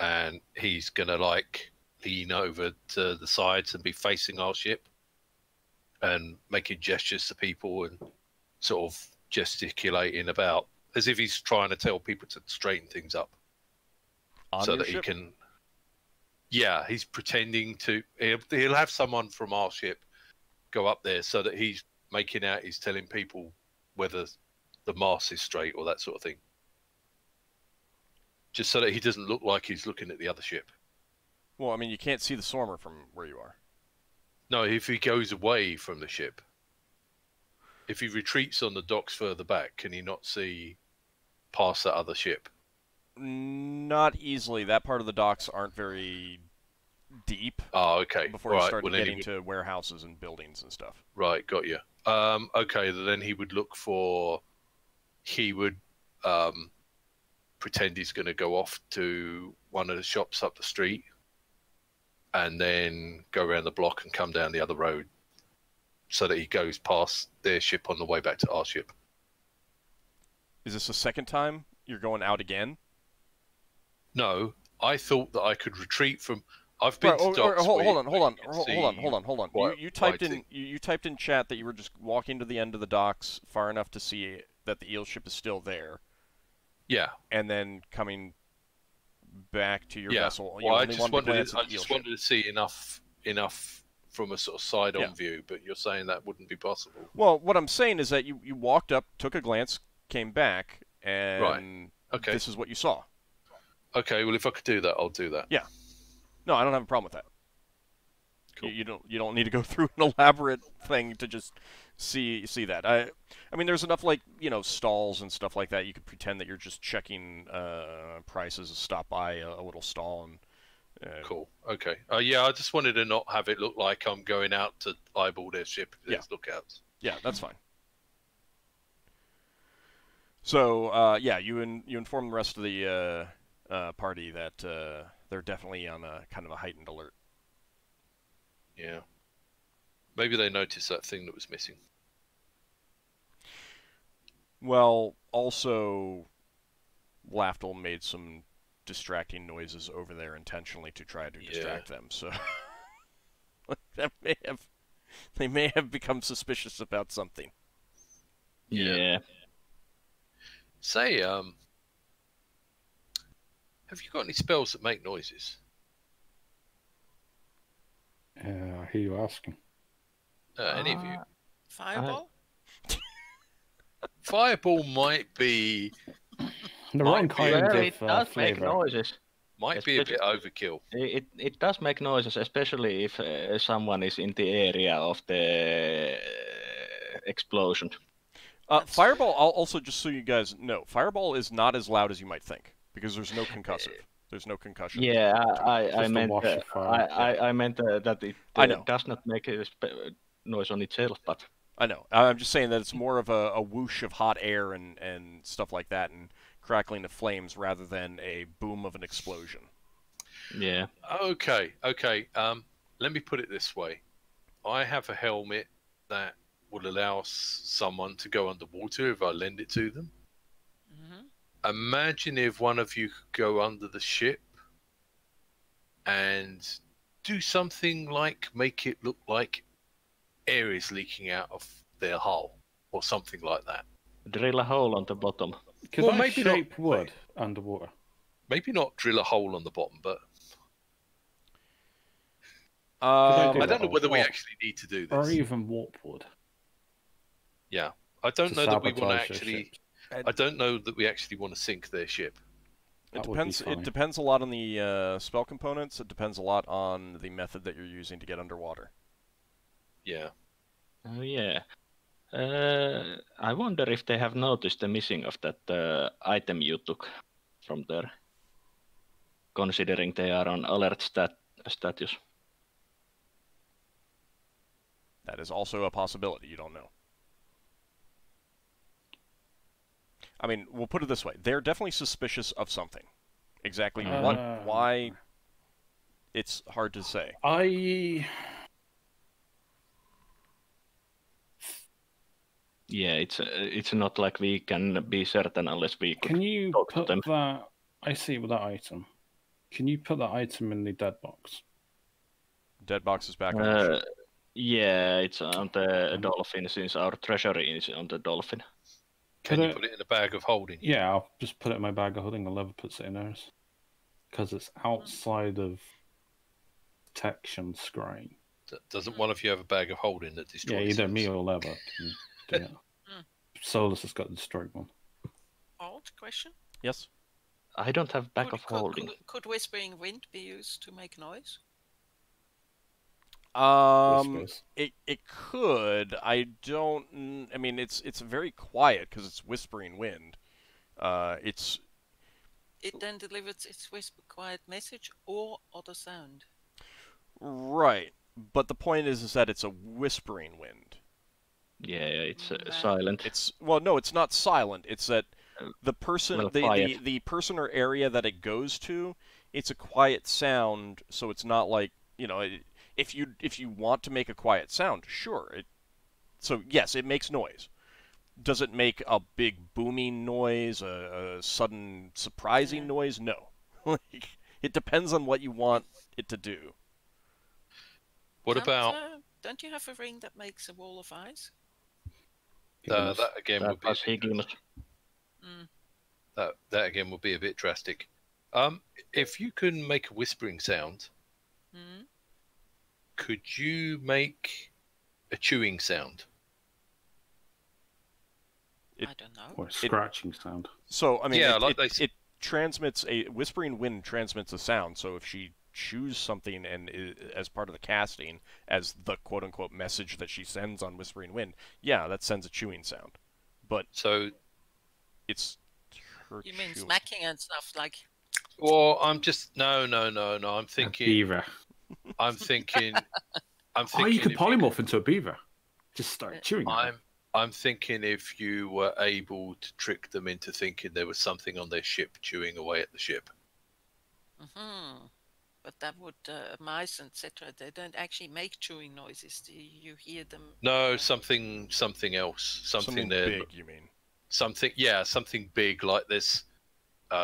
And he's going to, like, lean over to the sides and be facing our ship and making gestures to people and sort of gesticulating about as if he's trying to tell people to straighten things up. On so your that ship? he can. Yeah, he's pretending to. He'll have someone from our ship go up there so that he's making out he's telling people whether the mast is straight or that sort of thing. Just so that he doesn't look like he's looking at the other ship. Well, I mean, you can't see the Sormer from where you are. No, if he goes away from the ship. If he retreats on the docks further back, can he not see past that other ship? Not easily. That part of the docks aren't very deep. Oh, okay. Before you start getting to warehouses and buildings and stuff. Right, got you. Okay, then he would look for. He would pretend he's going to go off to one of the shops up the street, and then go around the block and come down the other road, so that he goes past their ship on the way back to our ship. Is this the second time you're going out again? No, I thought that I could retreat from. I've been to docks. Hold on. What, You typed in chat that you were just walking to the end of the docks far enough to see that the eel ship is still there. Yeah. And then coming back to your vessel. Well, I just wanted to see enough from a sort of side-on view, but you're saying that wouldn't be possible. Well, what I'm saying is that you walked up, took a glance, came back, and this is what you saw. Okay, well, if I could do that, I'll do that. Yeah. No, I don't have a problem with that. Cool. You don't need to go through an elaborate thing to just see that. I mean, there's enough, like, stalls and stuff like that. You could pretend that you're just checking prices, stop by a little stall Cool. Okay. Yeah, I just wanted to not have it look like I'm going out to eyeball their ship if there's lookouts. Yeah, that's fine. So, yeah, you inform the rest of the party that they're definitely on a kind of a heightened alert. Yeah. Maybe they noticed that thing that was missing. Well, also, Lafdul made some distracting noises over there intentionally to try to distract them. So that they may have become suspicious about something. Yeah. Say, have you got any spells that make noises? I hear you asking. Any of you? Fireball? Fireball might be The wrong be- kind Well, of it does make flavor. noises. might be a bit overkill. It does make noises, especially if someone is in the area of the explosion. Fireball, also just so you guys know, Fireball is not as loud as you might think because there's no concussive. There's no concussion. Yeah, I Just a meant wash of fire. I meant that it I know. does not make a noise on itself, but I know. I'm just saying that it's more of a whoosh of hot air and stuff like that and crackling of flames rather than a boom of an explosion. yeah. Okay. Let me put it this way. I have a helmet that will allow someone to go underwater if I lend it to them. Imagine if one of you could go under the ship and do something like make it look like air is leaking out of their hull or something like that. Drill a hole on the bottom. Could Well, I maybe not- shape wood underwater? Maybe not drill a hole on the bottom, but I do I that don't know whether we also? actually need to do Or this. even warp wood? Yeah, I don't to know that we want to sabotage their actually. ships? I don't know that we actually want to sink their ship. It That would be depends. fine. It depends a lot on the spell components. It depends a lot on the method that you're using to get underwater. Yeah. Oh yeah. I wonder if they have noticed the missing of that item you took from there, considering they are on alert status. That is also a possibility. You don't know. I mean, we'll put it this way. They're definitely suspicious of something. Exactly what, why, it's hard to say. Yeah, it's not like we can be certain unless we could Can you talk to put them. that... I see with that item. Can you put that item in the dead box? Dead box is back on the ship. Yeah, it's on the dolphin since our treasury is on the dolphin. Can you put it in a bag of holding? Yeah, I'll just put it in my bag of holding. I'll never puts it in hers. Because it's outside of detection screen. Doesn't one of you have a bag of holding that destroys? Yeah, either things? me or Leva can do it. Solas has got the destroyed one. Odd question. Yes. I don't have bag of holding. Could Whispering Wind be used to make noise? It could. I don't. I mean, it's very quiet because it's Whispering Wind. It then delivers its whisper quiet message or other sound. Right, but the point is that it's a Whispering Wind. Yeah, it's silent. No, it's not silent. It's that the person, quiet. the person or area that it goes to, it's a quiet sound. So it's not like, you know, if you want to make a quiet sound, sure. So yes, it makes noise. Does it make a big booming noise, a sudden surprising noise? No. It depends on what you want it to do. What about don't you have a ring that makes a wall of ice? that? Again would be that again would be a bit drastic. If you can make a whispering sound, could you make a chewing sound? I don't know. Or a scratching sound. So, I mean, Yeah, it transmits a Whispering Wind transmits a sound. So if she chews something and as part of the casting, as the quote-unquote message that she sends on Whispering Wind, yeah, that sends a chewing sound. But so it's her You mean chewing. smacking and stuff like? Well, I'm just no. I'm A thinking. beaver. I'm thinking. I'm Oh, thinking. you could if polymorph into a beaver. Just start chewing at it. I'm thinking if you were able to trick them into thinking there was something on their ship chewing away at the ship. But that would mice, etc. They don't actually make chewing noises. Do you hear them? No, something else. Something there. big, you mean? Something big, like this.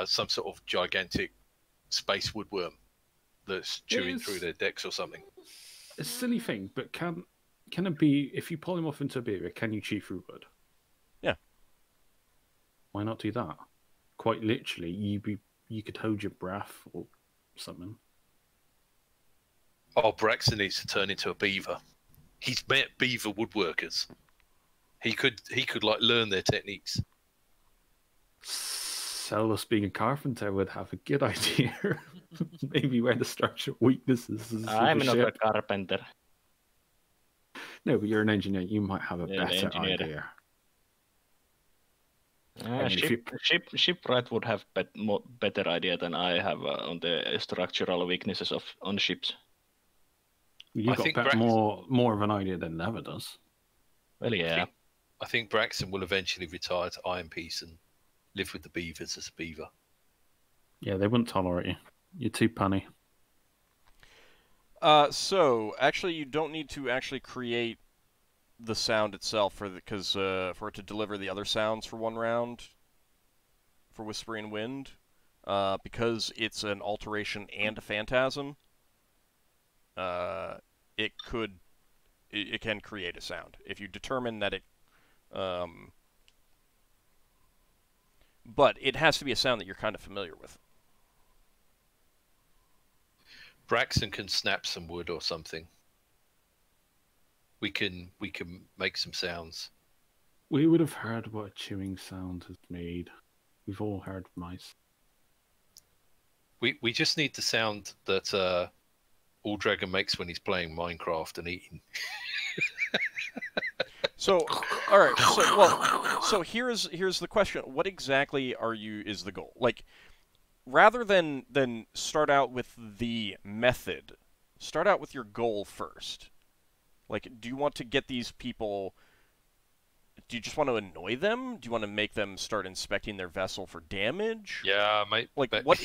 Some sort of gigantic space woodworm that's chewing through their decks or something. A silly thing, but can it be, if you polymorph into a beaver, can you chew through wood? Yeah. Why not do that? Quite literally, you could hold your breath or something. Oh, Braxon needs to turn into a beaver. He's met beaver woodworkers. He could like learn their techniques. Solas being a carpenter would have a good idea. Maybe where the structural weaknesses is. I'm not a carpenter. No, but you're an engineer. You might have a Yeah, better idea. Shipwright would have better idea than I have on the structural weaknesses on ships. You've got more of an idea than Never does. Well, yeah. I think Braxon will eventually retire to Iron Piece and live with the beavers as a beaver. Yeah, they wouldn't tolerate you. You're too punny. So actually, you don't need to actually create the sound itself for it to deliver the other sounds for one round for Whispering Wind, because it's an alteration and a phantasm. It can create a sound if you determine that it. But it has to be a sound that you're kind of familiar with. Braxon can snap some wood or something. We can make some sounds. We would have heard what a chewing sound has made. We've all heard mice. We just need the sound that AuldDragon makes when he's playing Minecraft and eating. So, all right. So here's the question: what exactly is the goal? Like, rather than start out with the method, start out with your goal first. Like, do you want to get these people? Do you just want to annoy them? Do you want to make them start inspecting their vessel for damage? Yeah, mate. Like, what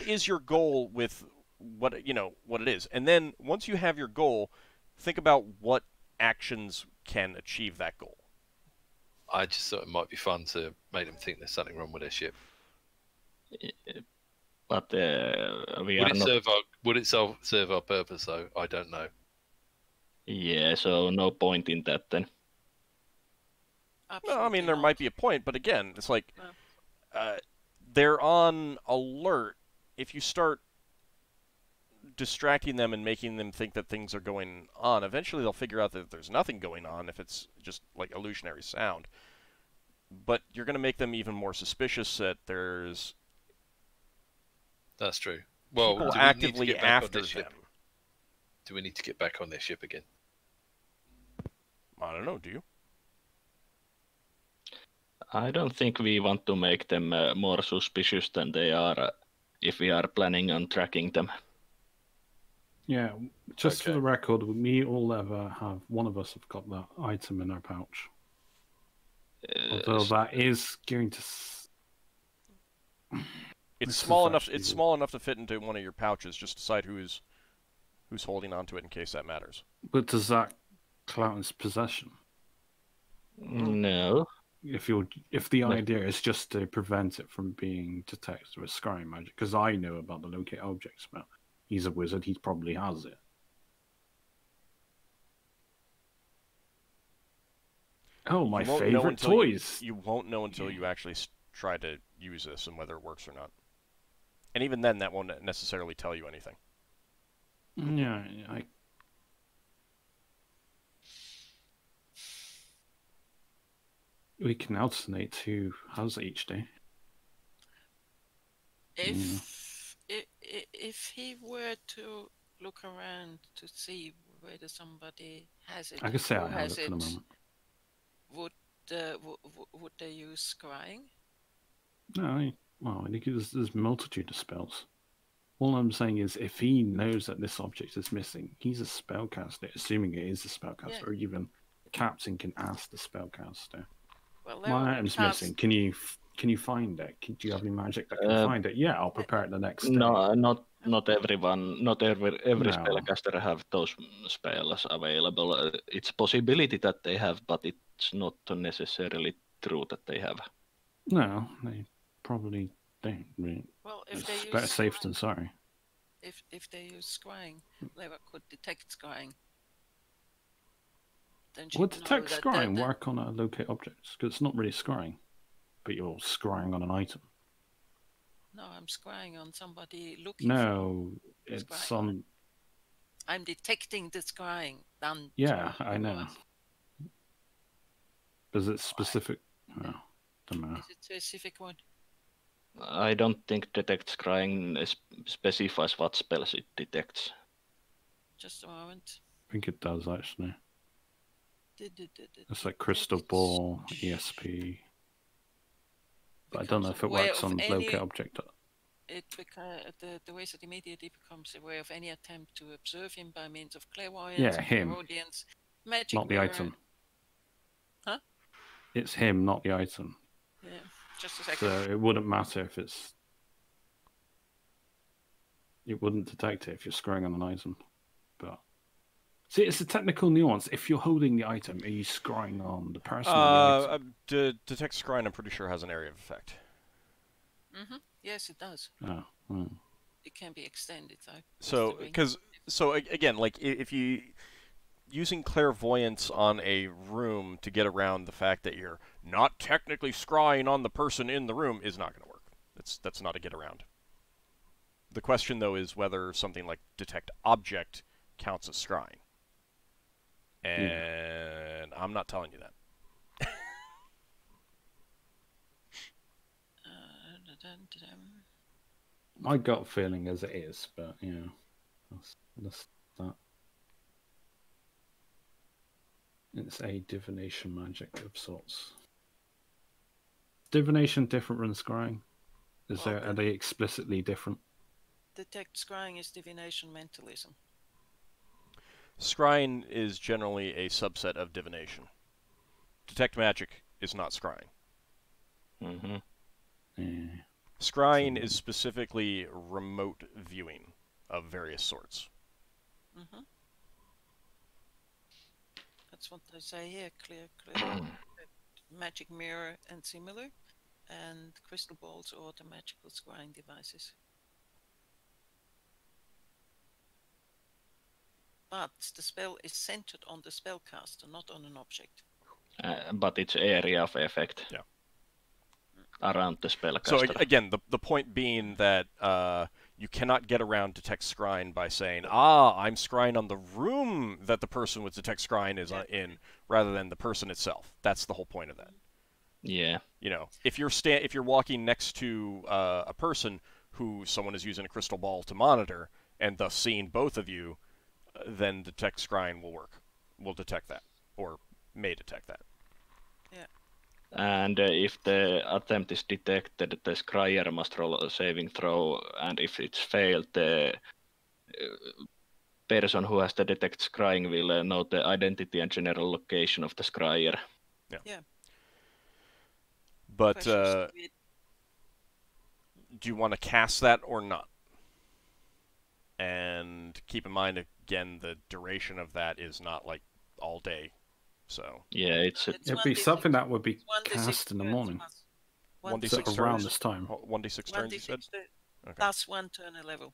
is your goal with what it is? And then once you have your goal, think about what actions can achieve that goal. I just thought it might be fun to make them think there's something wrong with their ship. But would it serve our purpose though? I don't know. Yeah, so no point in that then. No, I mean there might be a point, but again, it's like they're on alert. If you start distracting them and making them think that things are going on, eventually they'll figure out that there's nothing going on if it's just like illusionary sound. But you're going to make them even more suspicious that there's That's true. Well, people actively after them. Do we need to get back on their ship again? I don't know, do you? I don't think we want to make them more suspicious than they are if we are planning on tracking them. Yeah, just for the record, me or Ever have one of us have got that item in our pouch. Although that is going to. It's small enough. It's small enough to fit into one of your pouches. Just decide who's holding onto it in case that matters. But does that count as possession? No. If the idea is just to prevent it from being detected with scrying magic, because I know about the locate object spell. He's a wizard. He probably has it. Oh, my favorite toys! You won't know until you actually try to use this and whether it works or not. And even then, that won't necessarily tell you anything. Yeah, we can alternate who has it each day. If he were to look around to see whether somebody has it, I can say I have it for the moment. Would they use scrying? No, Well, I think there's a multitude of spells. All I'm saying is, if he knows that this object is missing, he's a spellcaster, assuming it is a spellcaster, Yeah. or even the captain can ask the spellcaster. Well, My item's missing. Can you find it? Do you have any magic that can find it? Yeah, I'll prepare it the next day. No, not everyone, not every No. spellcaster have those spells available. It's a possibility that they have, but it's not necessarily true that they have. No, they probably don't. Really. Well, if It's they use better safe than sorry. if they use scrying, Leva could detect scrying. Then she'd Would know detect that- scrying that- work on a locate objects? Because it's not really scrying, but you're scrying on an item. No, I'm scrying on somebody looking. No, for it's scrying. on. I'm detecting the scrying done. Yeah, through I know. us. Is it specific? No, don't know. Is it specific one? I don't think detect scrying specifies what spells it detects. Just a moment. I think it does actually. It's like Detect crystal ball, ESP. But I don't know becomes if it aware works of on any- locate object. The wizard immediately becomes aware of any attempt to observe him by means of clairvoyance, Yeah, him. clairaudience, magic Not the mirror. item. Huh? It's him, not the item. Yeah, just a second. So it wouldn't matter if it's. It wouldn't detect it if you're scrying on an item. But see, it's a technical nuance. If you're holding the item, are you scrying on the person or the item? Detect scrying, I'm pretty sure, has an area of effect. Yes, it does. Oh, hmm. It can be extended though. So, again, like if you using clairvoyance on a room to get around the fact that you're not technically scrying on the person in the room is not going to work. That's not a get around. The question though is whether something like detect object counts as scrying, and I'm not telling you that. My gut feeling is it is, but that's that. It's a divination magic of sorts. Divination different from scrying? Are they explicitly different? Detect scrying is divination mentalism. Scrying is generally a subset of divination. Detect magic is not scrying. Mm-hmm. Yeah. Scrying is specifically remote viewing of various sorts. That's what they say here. Clear magic mirror and similar, and crystal balls or the magical scrying devices. But the spell is centered on the spellcaster, not on an object. But it's area of effect. Yeah. Around the spellcaster. So again, the point being that you cannot get around detect scrying by saying, I'm scrying on the room that the person with detect scrying is in, rather than the person itself. That's the whole point of that. Yeah. You know, if you're walking next to a person who someone is using a crystal ball to monitor, and thus seeing both of you, then detect scrying will work. Will detect that, or may detect that. And if the attempt is detected, the scryer must roll a saving throw, and if it's failed, the person who has the detect scrying will know the identity and general location of the scryer. Yeah. But do you want to cast that or not? And keep in mind, again, the duration of that is not like all day. So yeah, it'd be something that would be 1d6 cast in the morning. 1d6 So around turns? this time. 1d6 turns, you said? Okay. Plus 1 turn a level.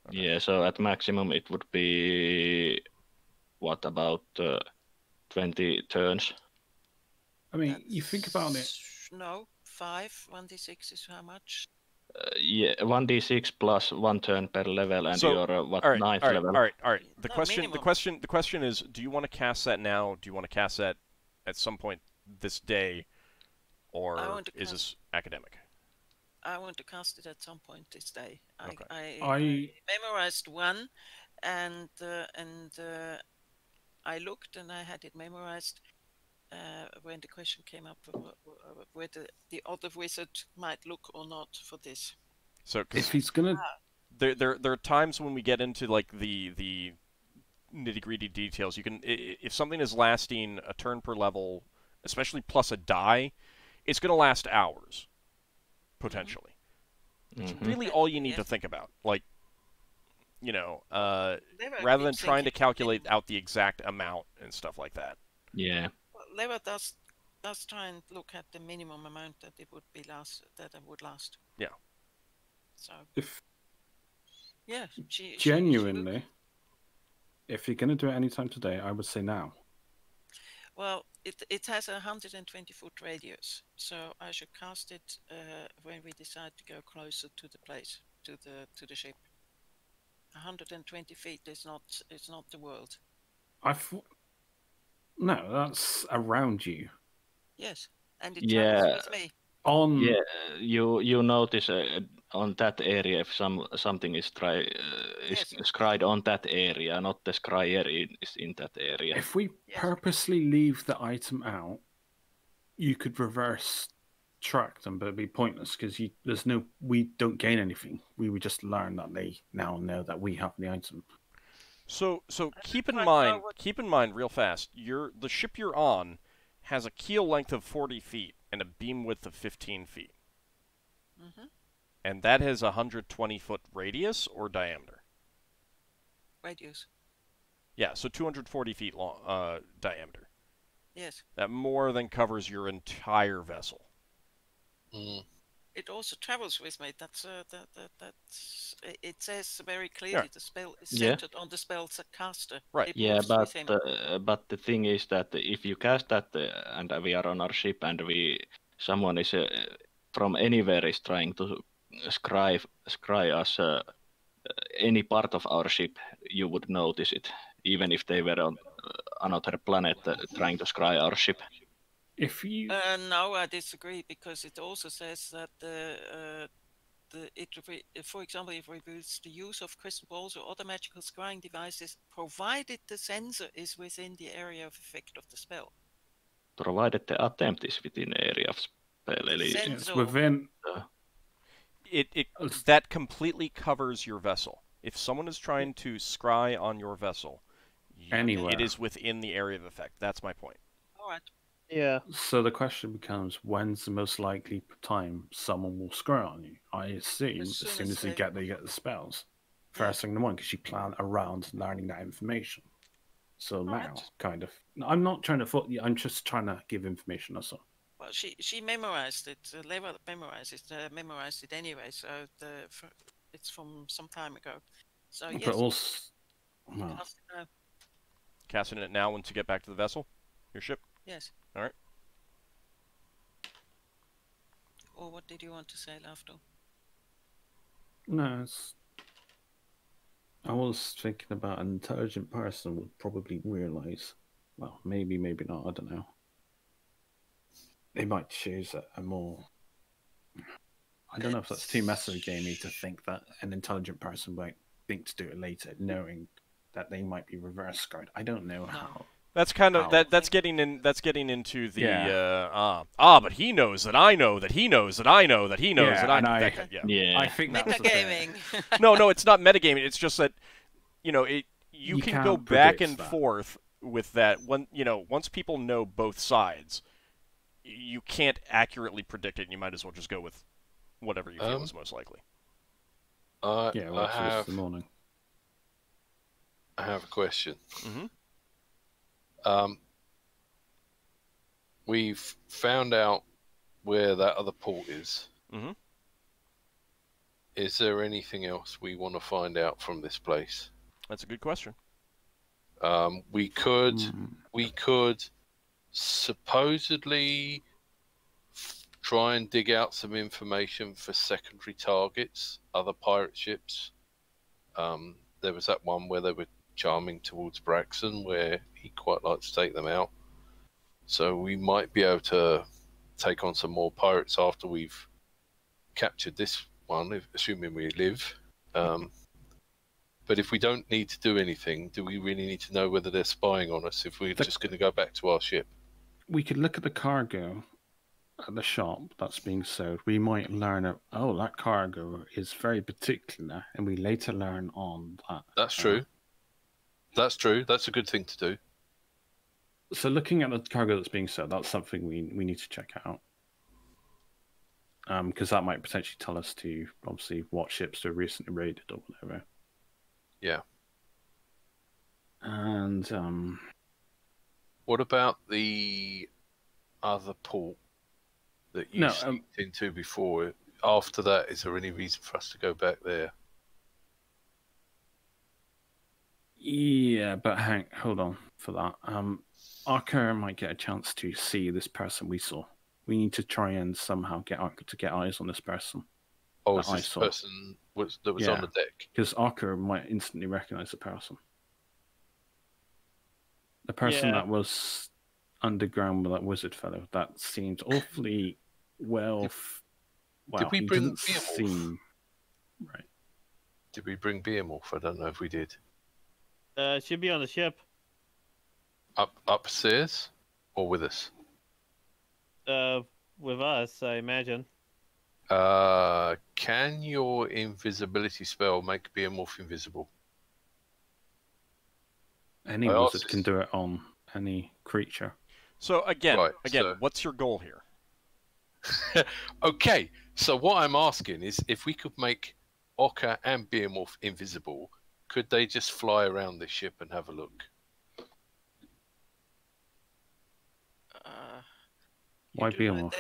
Okay. Yeah, so at maximum it would be what about 20 turns? I mean, you think about it. No, 5. 1d6 is how much? Yeah, 1d6 plus 1 turn per level, and So, you're ninth level. All right. The No, question is, do you want to cast that now? Do you want to cast that at some point this day, or is this academic? I want to cast it at some point this day. Okay. I memorized 1, and I looked and I had it memorized. when the question came up whether the other wizard might look or not for this. So, If because he's gonna, there are times when we get into like the nitty-gritty details. You can, if something is lasting a turn per level, especially plus a die, it's going to last hours potentially. It's really all you need to think about. Like, you know, rather than trying to calculate out the exact amount and stuff like that. Yeah. Well, Leva does try and look at the minimum amount that it would would last. Yeah. So if yeah, she genuinely, if you're gonna do it anytime today, I would say now. Well, it has a 120-foot radius, so I should cast it when we decide to go closer to the place, to the ship. 120 feet is not the world. No, that's around you. Yes, and it travels with me. Yeah, you notice on that area if something is scryed on that area, not the scryer is in that area. If we purposely leave the item out, you could reverse track them, but it'd be pointless because we don't gain anything. We would just learn that they now know that we have the item. So keep in mind real fast, the ship you're on has a keel length of 40 feet and a beam width of 15 feet. And that has a 120-foot radius or diameter? Radius. Yeah, so 240 feet long diameter. Yes. That more than covers your entire vessel. It also travels with me. That's it says very clearly the spell is centered on the spell's caster. Right. Yeah, but the thing is that if you cast that and we are on our ship and someone is from anywhere is trying to scry us any part of our ship, you would notice it, even if they were on another planet trying to scry our ship. If you no, I disagree because it also says that for example, it reveals the use of crystal balls or other magical scrying devices, provided the sensor is within the area of effect of the spell. Provided the attempt is within the area of spell. It's within. That completely covers your vessel. If someone is trying to scry on your vessel, anywhere, it is within the area of effect. That's my point. All right. Yeah. So the question becomes, when's the most likely time someone will scry on you? I assume as soon as they get the spells. First thing in the morning, because you plan around learning that information. So now, kind of. I'm not trying to I'm just trying to give information, that's all. Well, she memorized it. Leva memorized it anyway, so it's from some time ago. So yes. But also, casting it now once you get back to the vessel, your ship. Yes. All right. Or what did you want to say, Lafdul? No, I was thinking about an intelligent person would probably realize. Well, maybe not. I don't know. They might choose a more. I don't know if that's too metagamey to think that an intelligent person might think to do it later, knowing that they might be reverse scarred. I don't know how. That's kind of that's getting into the but he knows that I know that he knows that I know that he knows that I know. I think that's metagaming. No, it's not metagaming. It's just that you can go back and forth with that. Once people know both sides, you can't accurately predict it. And you might as well just go with whatever you feel is most likely. The morning. I have a question. Mm-hmm. We've found out where that other port is. Mm-hmm. Is there anything else we want to find out from this place? That's a good question. We could supposedly try and dig out some information for secondary targets, other pirate ships. There was that one where they were charming towards Braxon, where he quite likes to take them out. So we might be able to take on some more pirates after we've captured this one, assuming we live. But if we don't need to do anything, do we really need to know whether they're spying on us if we're just going to go back to our ship? we could look at the cargo at the shop that's being sold. We might learn that cargo is very particular, and we later learn on that. That's true. That's true. That's a good thing to do. So looking at the cargo that's being sold, that's something we need to check out. Because that might potentially tell us to obviously what ships are recently raided or whatever. Yeah. And what about the other port that you sneaked into before? After that, is there any reason for us to go back there? Yeah, but hold on for that. Ockar might get a chance to see this person we saw. We need to try and somehow get Ockar to get eyes on this person. Oh, is this person that was on the deck? Because Ockar might instantly recognize the person. The person that was underground with that wizard fellow, that seemed awfully well. Did we bring Behemoth? Right. Did we bring Behemoth? I don't know if we did. Should be on the ship. Upstairs or with us? With us, I imagine. Can your invisibility spell make Behemoth invisible? Any wizard can do it on any creature. So again, what's your goal here? Okay, so what I'm asking is if we could make Ockar and Behemoth invisible, could they just fly around the ship and have a look? Why Behemoth?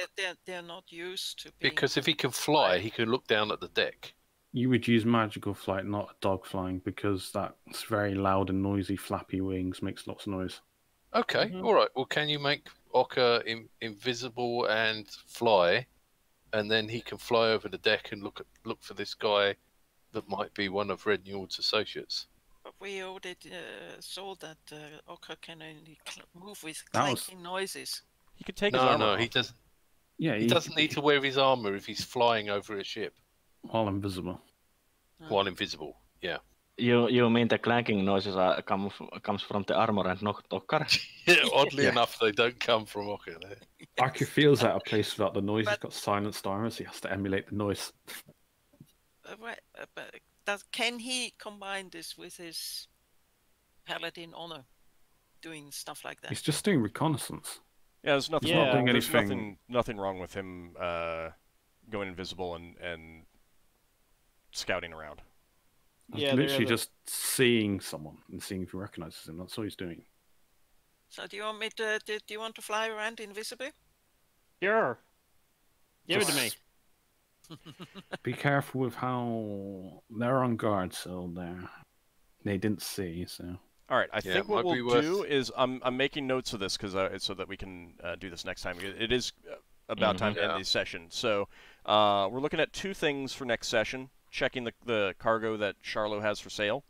They're not used to because if he can fly, he can look down at the deck. You would use magical flight, not a dog flying, because that's very loud and noisy. Flappy wings makes lots of noise. Okay, all right. Well, can you make Ockar invisible and fly, and then he can fly over the deck and look for this guy that might be one of Red Njord's associates? But we already saw that Ockar can only move with clanking noises. He could take his armor off. He doesn't. Yeah, he doesn't need to wear his armor if he's flying over a ship. While invisible. While invisible, yeah. You mean the clanking noises comes from the armor and not Ockar? Oddly enough, they don't come from Ockar. Ockar feels out of place without the noise. He's got silenced armor, so he has to emulate the noise. Can he combine this with his Paladin honor, doing stuff like that? He's just doing reconnaissance. Yeah, there's nothing. He's not doing there's anything. nothing wrong with him going invisible and scouting around. He's literally just seeing someone and seeing if he recognizes him. That's all he's doing. So do you want me to? Do you want to fly around invisible? Sure. Give it to me. Be careful with how they're on guard, so they didn't see. So. All right, I think what we'll do is I'm making notes of this because so that we can do this next time. It is about time to end the session. So we're looking at two things for next session: checking the cargo that Charlo has for sale,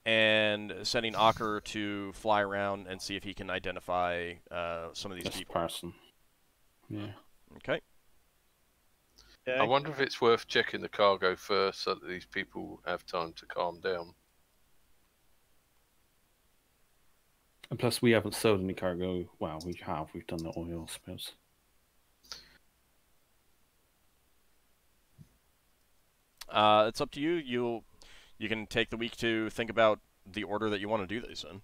and sending Ockar to fly around and see if he can identify some of these people. Person. Yeah. Okay. I wonder if it's worth checking the cargo first so that these people have time to calm down. And plus, we haven't sold any cargo. Well, we have. We've done the oil, I suppose. It's up to you. You can take the week to think about the order that you want to do this in.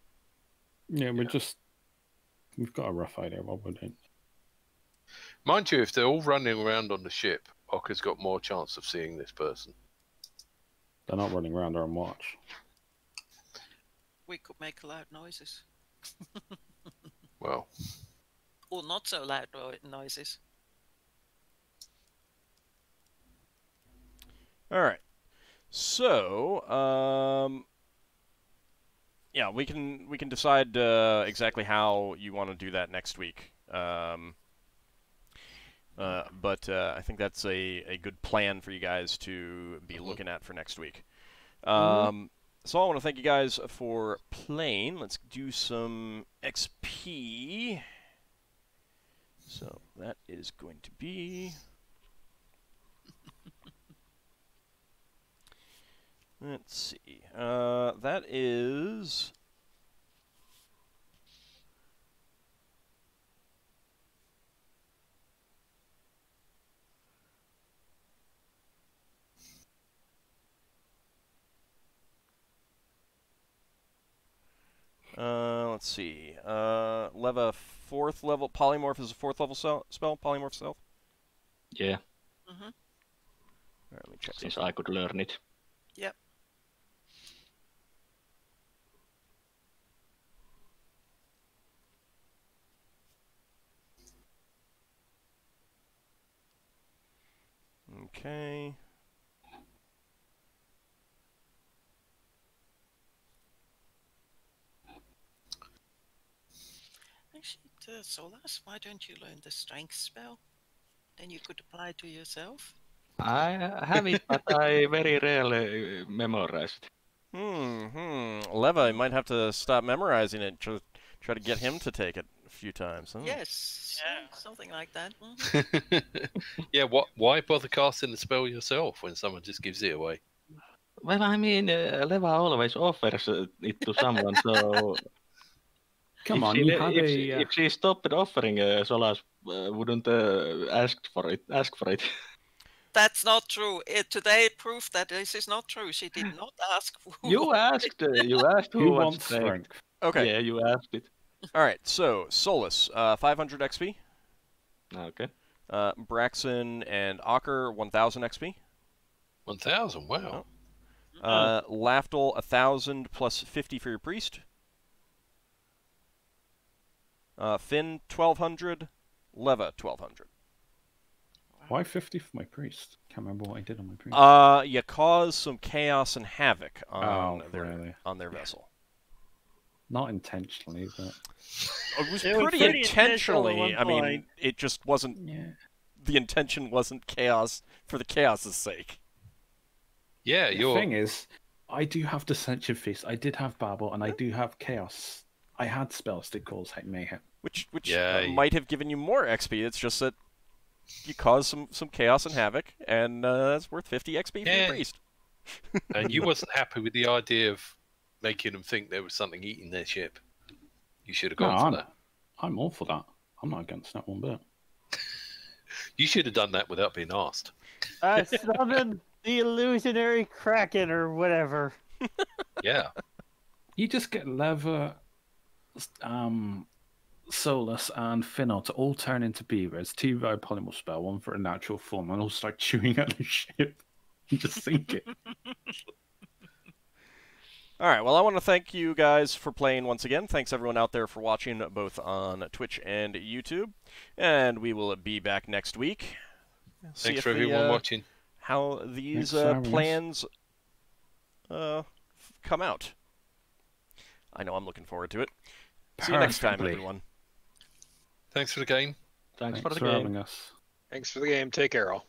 Yeah, we've got a rough idea of what we're doing. Mind you, if they're all running around on the ship, Ockar's got more chance of seeing this person. They're not running around, they're on watch. We could make loud noises. Well. Or not so loud noises. All right. So, yeah, we can decide exactly how you want to do that next week. But I think that's a good plan for you guys to be looking at for next week. So I want to thank you guys for playing. Let's do some XP. So that is going to be... Let's see. That is Let's see. Leva 4th level. Polymorph is a 4th level spell. Polymorph self. Yeah, Mm-hmm. All right, let me check. since Something. I could learn it. Yep. Okay. Actually, Solas, why don't you learn the strength spell? Then you could apply it to yourself. I have it, but I very rarely memorize it. Leva, you might have to stop memorizing it. Try to get him to take it a few times. Huh? Yes, Yeah. something like that. Mhm. Yeah, why bother casting the spell yourself when someone just gives it away? Well, I mean, Leva always offers it to someone, so Come on, you had a. if she stopped offering, Solas wouldn't ask for it. That's not true. Today proved that this is not true. She did not ask. You asked who Who wants wants strength. strength? Okay. Yeah, you asked it. All right. So Solas, 500 XP. Okay. Braxon and Ockar, 1,000 XP. 1,000. Wow. Lafdul, 1,000 plus 50 for your priest. Finn, 1,200. Leva, 1,200. Why 50 for my priest? Can't remember what I did on my priest. You cause some chaos and havoc on really? their vessel. Not intentionally, but It was It was pretty pretty intentional at intentionally. one I mean, point. it just wasn't. yeah. The intention wasn't chaos for the chaos's sake. Yeah, The you're. thing is, I do have Dissension Feast. I did have Babel, and I do have Chaos. I had spells that cause mayhem. Which Yeah, might have given you more XP. It's just that you caused some chaos and havoc, and that's worth 50 XP for Yeah. your priest. And you wasn't happy with the idea of making them think there was something eating their ship. You should have gone for that. I'm all for that. I'm not against that one bit. You should have done that without being asked. Summon the illusionary kraken or whatever. Yeah. You just get Leva, Solas, and Finnel'ar to all turn into beavers. 2 by polymorph spell, 1 for a natural form, and all start chewing at the ship. And just sink it. All right, well, I want to thank you guys for playing once again. Thanks everyone out there for watching, both on Twitch and YouTube. And we will be back next week. Thanks for everyone watching. How these Thanks for having us. plans come out. I know I'm looking forward to it. See you next time, Perfectly. everyone. Thanks for the game. Thanks for the for game. having us. Thanks for the game. Take care, all.